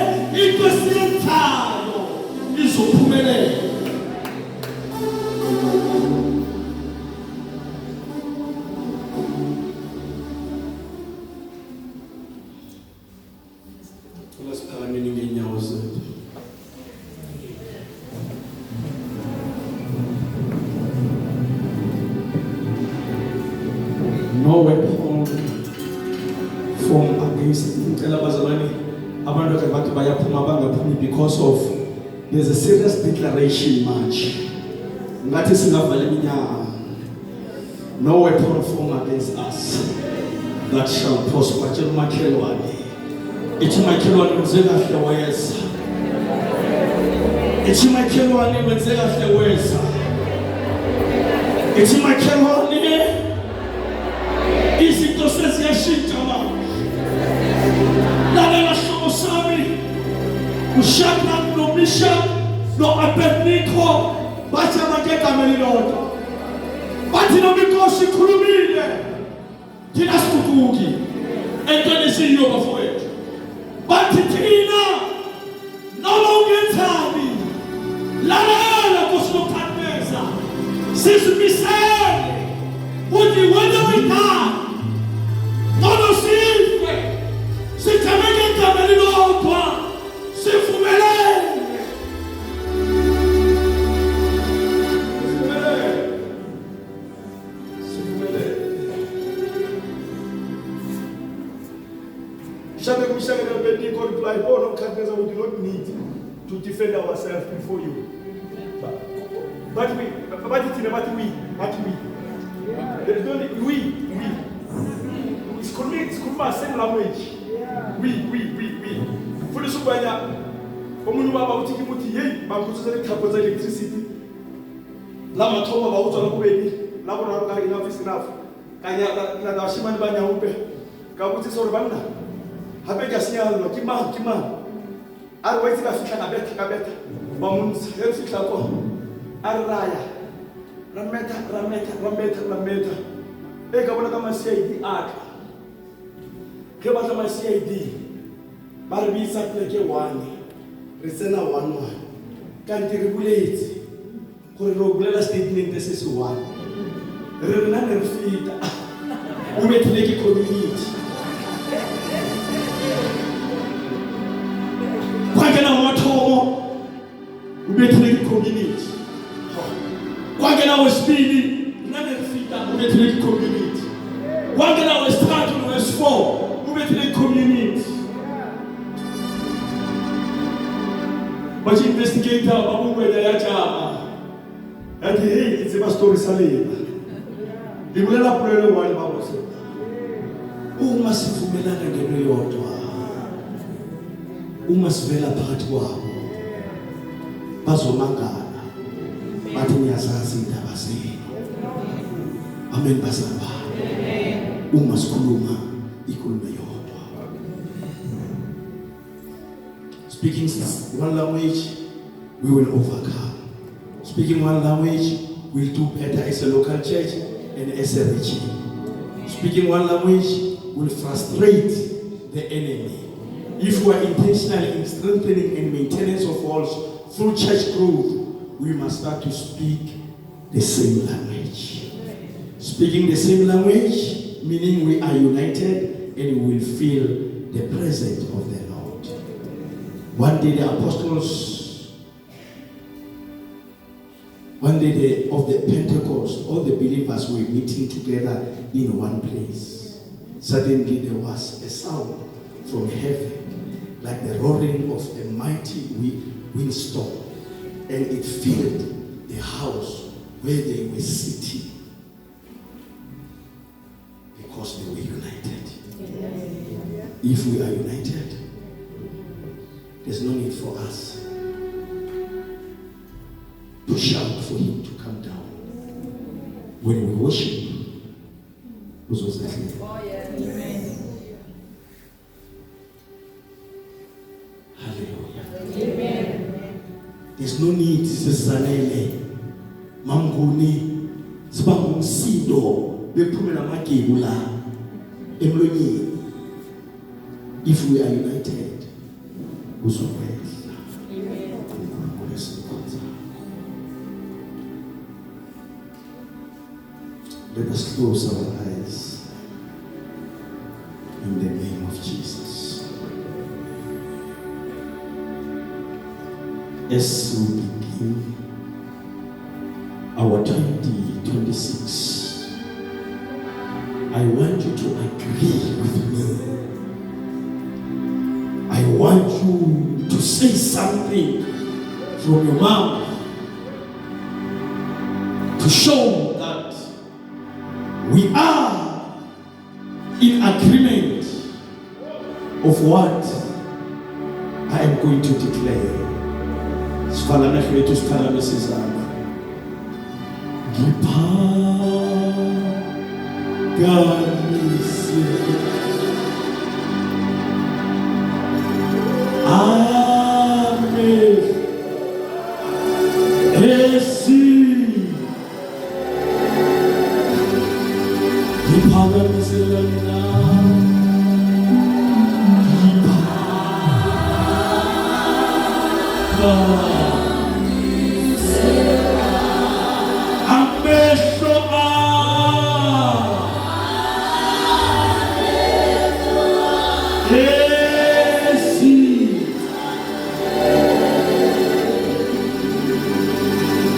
into siyenzalo, izophumelela. No weapon formed against because of there's a serious declaration march. No weapon formed against us that shall prosper. It's my children wenzeka hleweza. It's my children wenzeka hleweza. It's my children izinto seziyashintsha manje. Lalela hlobo sami uShadrach noMeshach noAbednego bathi abangegama elilodwa bathi noma inkosi ikhulumile thina sifukuki entweni esiyiyo bafowethu bathi thina noma ungenzani lalela Nkosi lokuthandeza sizimisele ukuthi wena wena noma sife sithameke igama lilodwa sivumelene Shadrach, Abednego replied, "Oh, no, Nebuchadnezzar, we do not need to defend ourselves before you. But we. There is no need. We. It's the same language. We. For the Subaya, Omunuba about Tikimuti, Bakusa, Kaposa electricity. Lama Toma about Olabuedi, Labora enough is enough. Kaya Shiman Banya Upe, Kabuti Sorbanda. Habega sinyalo kima arwaiti kabeta bamunzi efika ko araya rameta ekabona kama CID aka ke batla ma CID ba re bitsa pleke 1 re tsena 1 kanti re buletse gore ro bulela statement se se 1 re nna re fita o methile ke community kwakena mathomo ubethule community kwakena wesibili nane rifika ubethule community kwakena wesithathu wes4 ubethule community but investigator babungwela yajama yathi hey it's a story salema libulela pulelo wale babose uma sivumelana ngento yodwa uma sivela phakathi kwabo bazomangala bathi niyazazi indaba zenu amen basaba uma sikhuluma ikhulume yodwa speaking one language we will overcome speaking one language we'll do better as a local church and as a region speaking one language will frustrate the enemy. If we are intentional in strengthening and maintenance of walls through church growth, we must start to speak the same language. Speaking the same language, meaning we are united and we will feel the presence of the Lord. One day of the Pentecost, all the believers were meeting together in one place. Suddenly there was a sound from heaven, like the roaring of a mighty windstorm, and it filled the house where they were sitting because they were united. If we are united, there's no need for us to shout for him to come down. When we worship, this was the thing. There's no need sisizanele mamnguni sibangumsindo bephumela amagebu la emlonyeni. If we are united, uzokwehla. Amen. Let us close our eyes in the name of Jesus. As we begin our 2026, I want you to agree with me. I want you to say something from your mouth to show that we are in agreement of what I am going to declare. Sifalana kwetu sikhala besizana. Ngiphakamisa. Amen. Esi.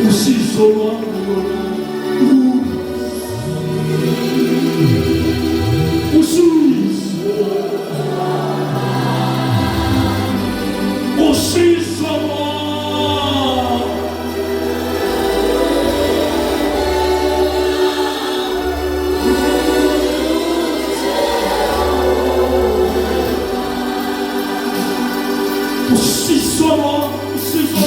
usizo lwakho usizo usizo usizo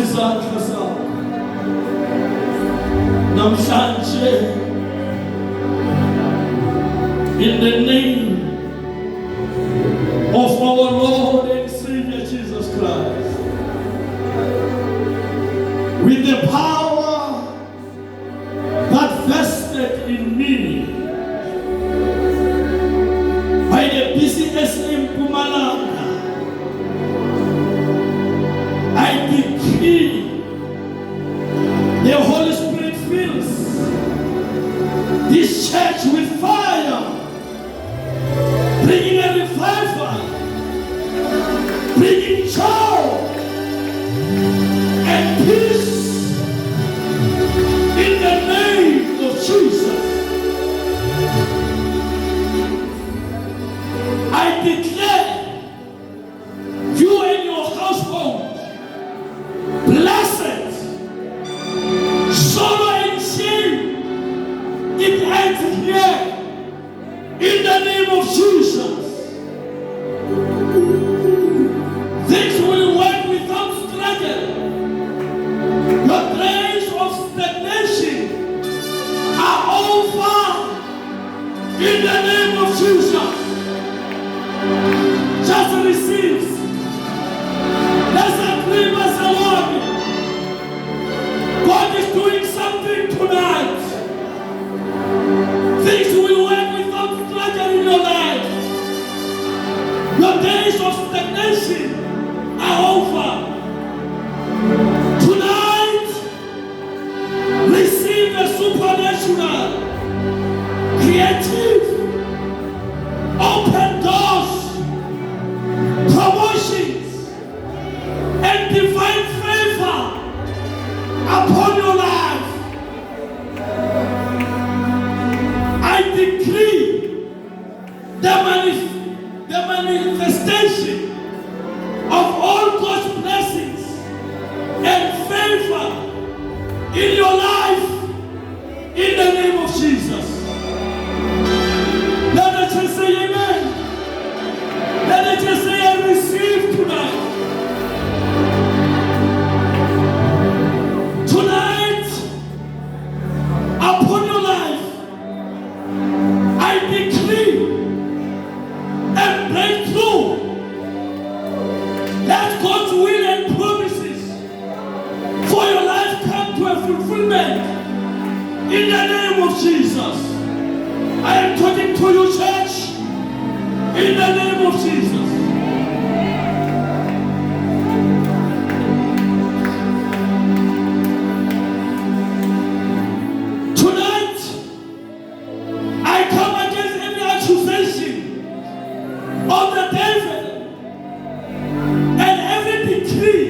izandla zakho namhlanje in the name of our Lord and Savior Jesus Christ, with the power that vested in me by the BCSM Pumalanga, I decree the Holy Spirit fills this church with fire, bringing a revival, bringing joy and peace in the name of Jesus. I declare you and your household blessed, sorrow and shame, it ends here in the name of Jesus. Things will work without struggle. Your days of stagnation are over in the name of Jesus. Just receive. Let's agree with the Lord. God is doing something tonight. Things will work without struggle in your life. Your days of stagnation are over. Tonight, receive the supernatural, creative, open doors, promotions, and divine favor upon your life. I decree the manifestation of all God's blessings and favor in your life in the name of Jesus. Let us just say amen. Let us just say I receive tonight. Tonight, upon your life, I decree a breakthrough. Let God's will and promises for your life come to a fulfillment in the name of Jesus. I am talking to you, church, in the name of Jesus. Tonight, I come against any accusation of the devil and every decree,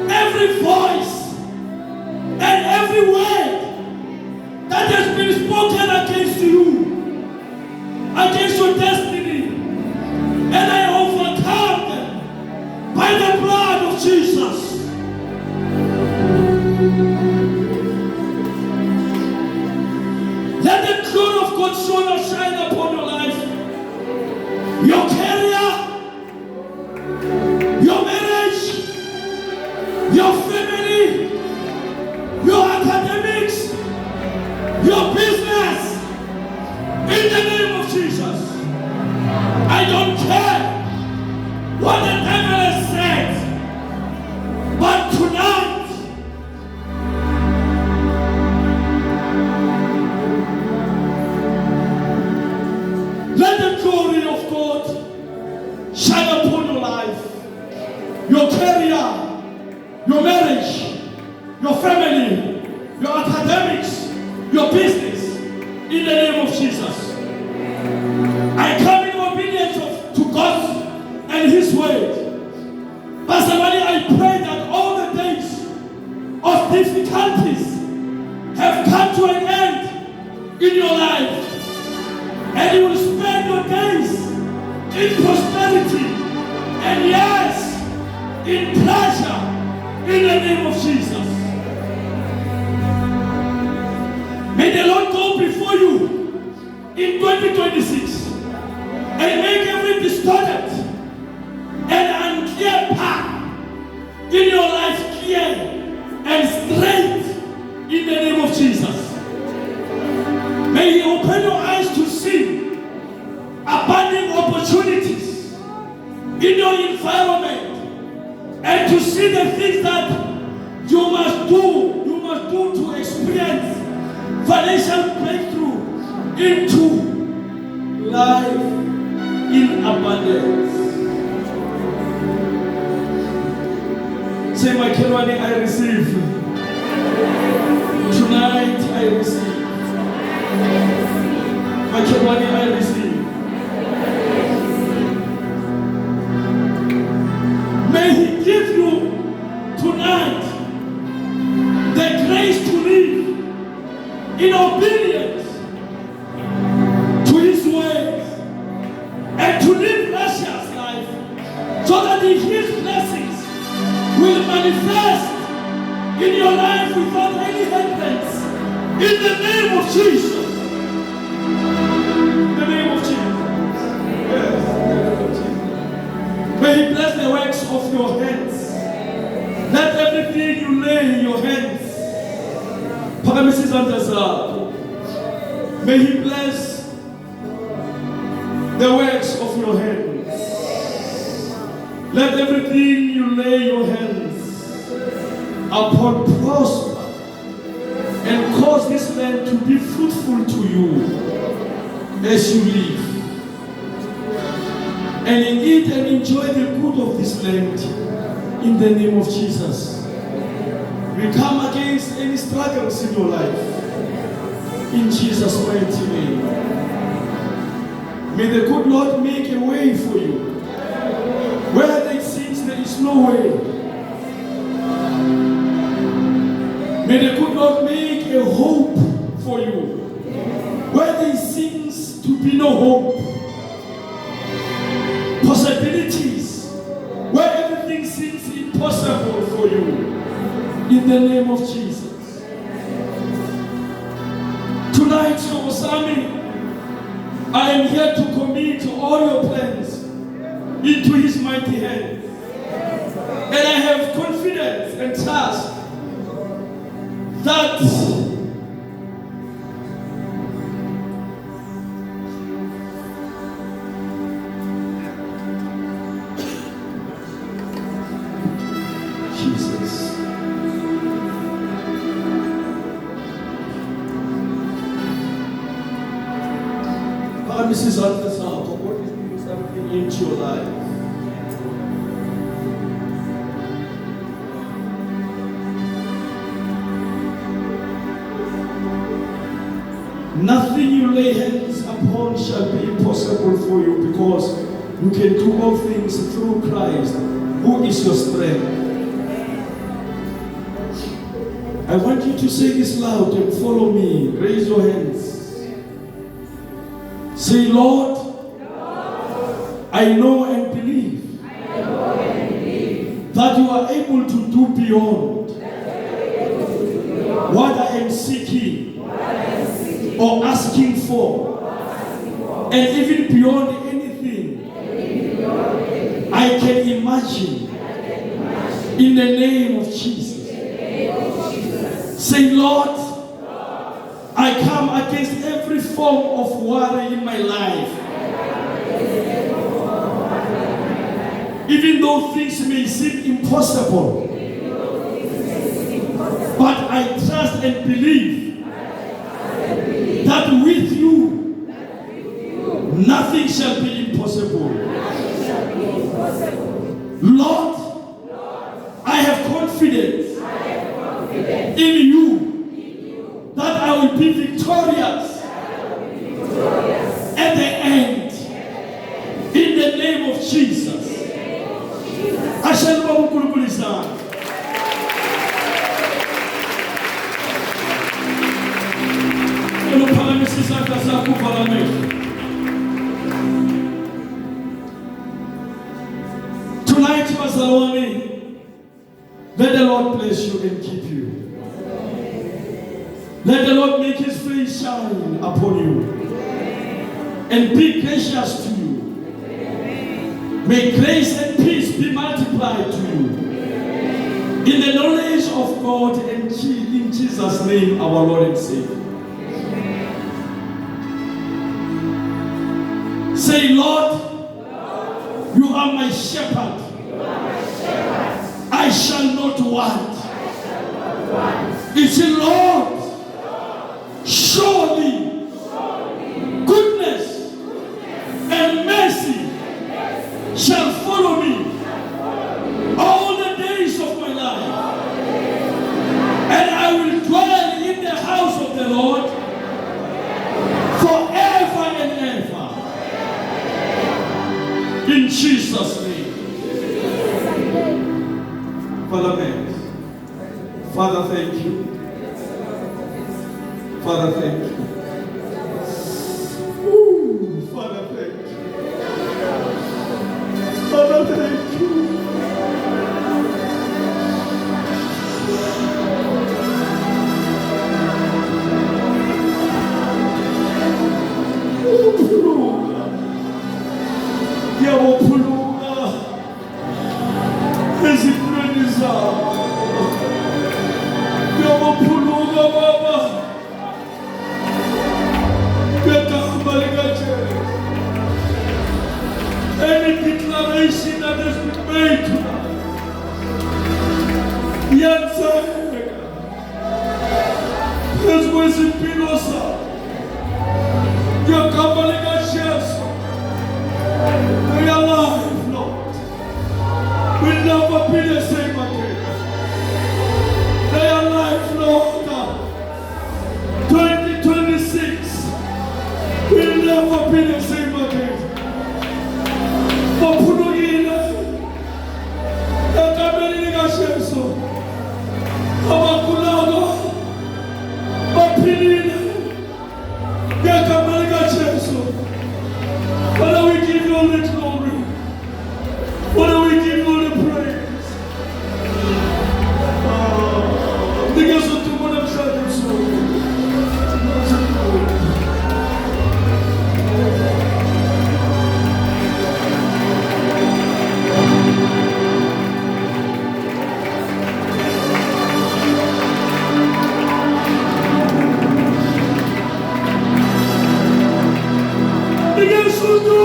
every voice, and every word that has been spoken against you, against your destiny, and I overcome them by the blood of Jesus. Let the glory of God's shine shine upon your life, your career, your marriage, your family, your academics, your business, in the name of Jesus. I don't care what the devil has said, but tonight, let the glory of God shine upon your life, your career, your marriage, your family, your academics, your business, in the name of Jesus. I come in obedience to God and His word. Pastor Mani, I pray that all the days of difficulties have come to an end in your life, and you will spend your days in prosperity and yes, in pleasure, in the name of Jesus. May the Lord go before you in 2026 and make every distorted and unclear path in your life and to see the things that you must do to experience financial breakthrough into life in abundance. Say, my Kelwani, I receive. Tonight I receive. My Kelwani, I receive. May He give you tonight the grace to live in obedience to His ways and to live righteous life, so that His blessings will manifest in your life without any hindrance. In the name of Jesus. In the name of Jesus. Yes, in the name of Jesus. May He bless the works of your hands. Let everything you lay in your hands. May He bless the works of your hands. Let everything you lay your hands upon prosper and cause this land to be fruitful to you as you live. And eat and enjoy the good of this land in the name of Jesus. We come against any struggles in your life in Jesus' mighty name. May the good Lord make a way for you. Where there seems there is no way, may the good Lord make a hope for you. Where there seems to be no hope, possibilities, where everything seems impossible for you, in the name of Jesus. Tonight, Sami, I am here to commit all your plans into His mighty hand. And I have confidence and trust that Jesus. Mrs. Alcazar, God is doing something into your life. Nothing you lay hands upon shall be impossible for you, because you can do all things through Christ, who is your strength. I want you to say this loud and follow me. Raise your hands. Say, Lord, I know and believe that you are able to do beyond what I am seeking or asking for, and even beyond anything I can imagine, in the name of Jesus. Say, Lord, I come against every form of worry in my life. Even though things may seem impossible, but I trust and believe that with you, nothing shall be impossible. Lord, I have confidence in you that I will be victorious at the end, in the name of Jesus. I shall go to tonight, Mazalwani, let the Lord bless you and keep you. Let the Lord make His face shine upon you and be gracious to you. May grace and peace be multiplied to you in the knowledge of God, and in Jesus' name, our Lord and Savior. Say, Lord, you are my shepherd. I shall not want. It's Lord, surely goodness and mercy shall follow me all the days of my life, and I will dwell in the house of the Lord forever and ever. In Jesus' name. Father, thank you. Father, thank you. Ooh, Father, thank you. Father, thank you. Yawopulunga ezimweni zabo. Yawopulunga Baba ngegama likaJesu. Any declaration that has been made tonight, yenzeka phezu kwezimpilo zabo. Ngegama likaJesu. We are alive, Lord. We'll never be the same again. They are alive, Lord. 2026. We'll never be the same again. Mapulugile. Ekameni kasheso. Abakulaga. Bapilile. Ekameni kasheso. Father, we give you all the glory. Father, we give you all the praise. Because of the one of Shadows. Because of the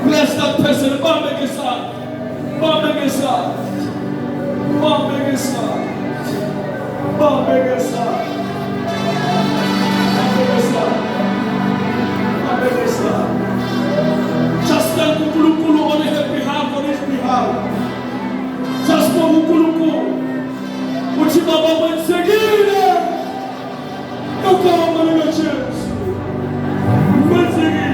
bless that person. Just thank Ukulunkulu on his behalf, Just for Ukulunkulu. Uchi Baba Mwensekile. Ukama Mwenga James. Mwensekile.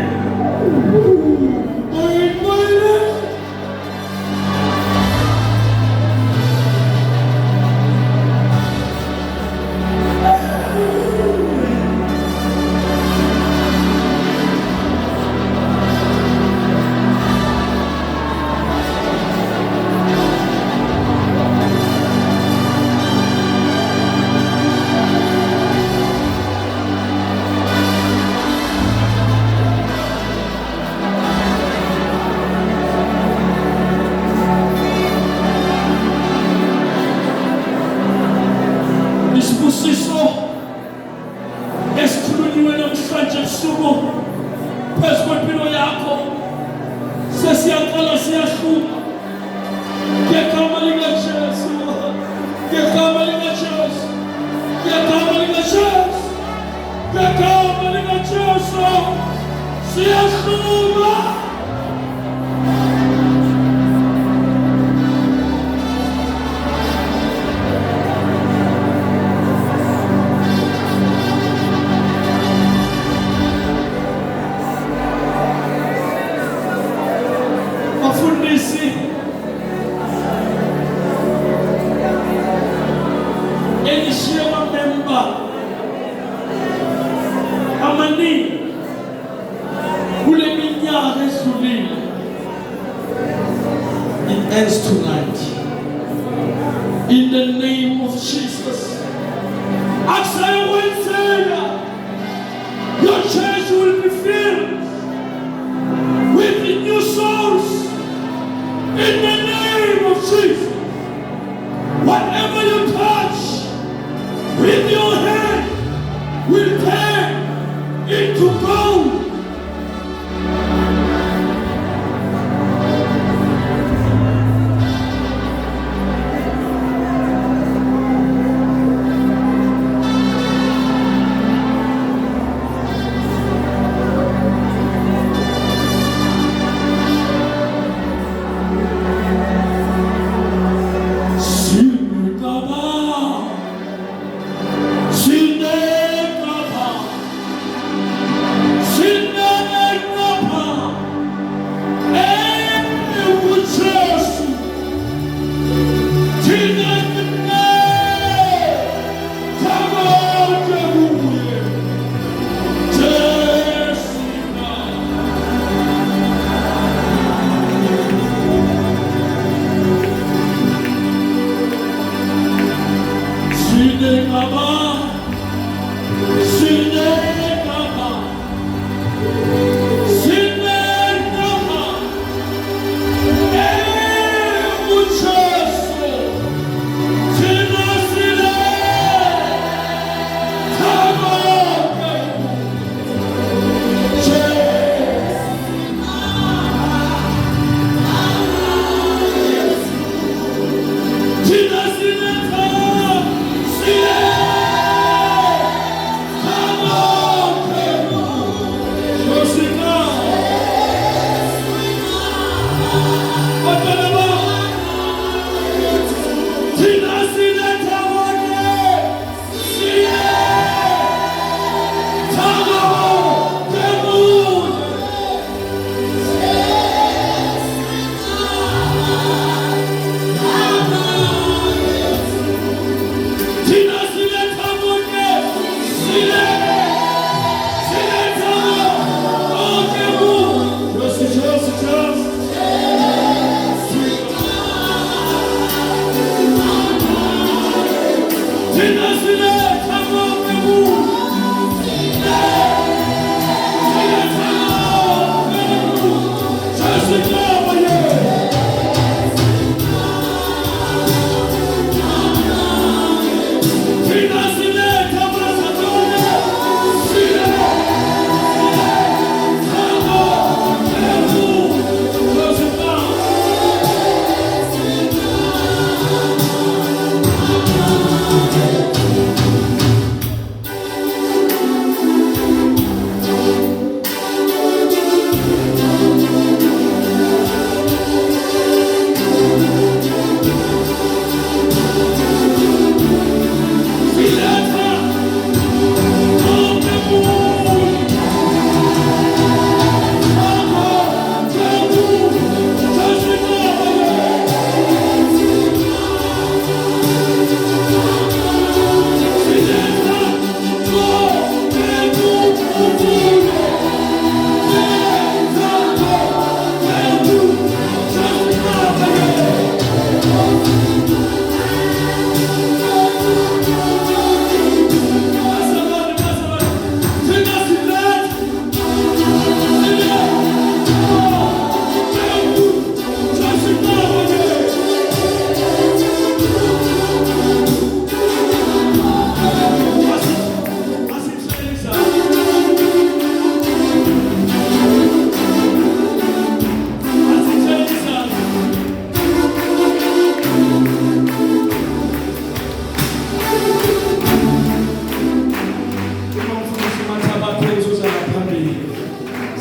eyes tonight. In the name of Jesus. Acts Wednesday, your church will be filled with the new souls. In the name of Jesus. Whatever you touch with your hand will turn into gold.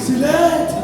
Siletha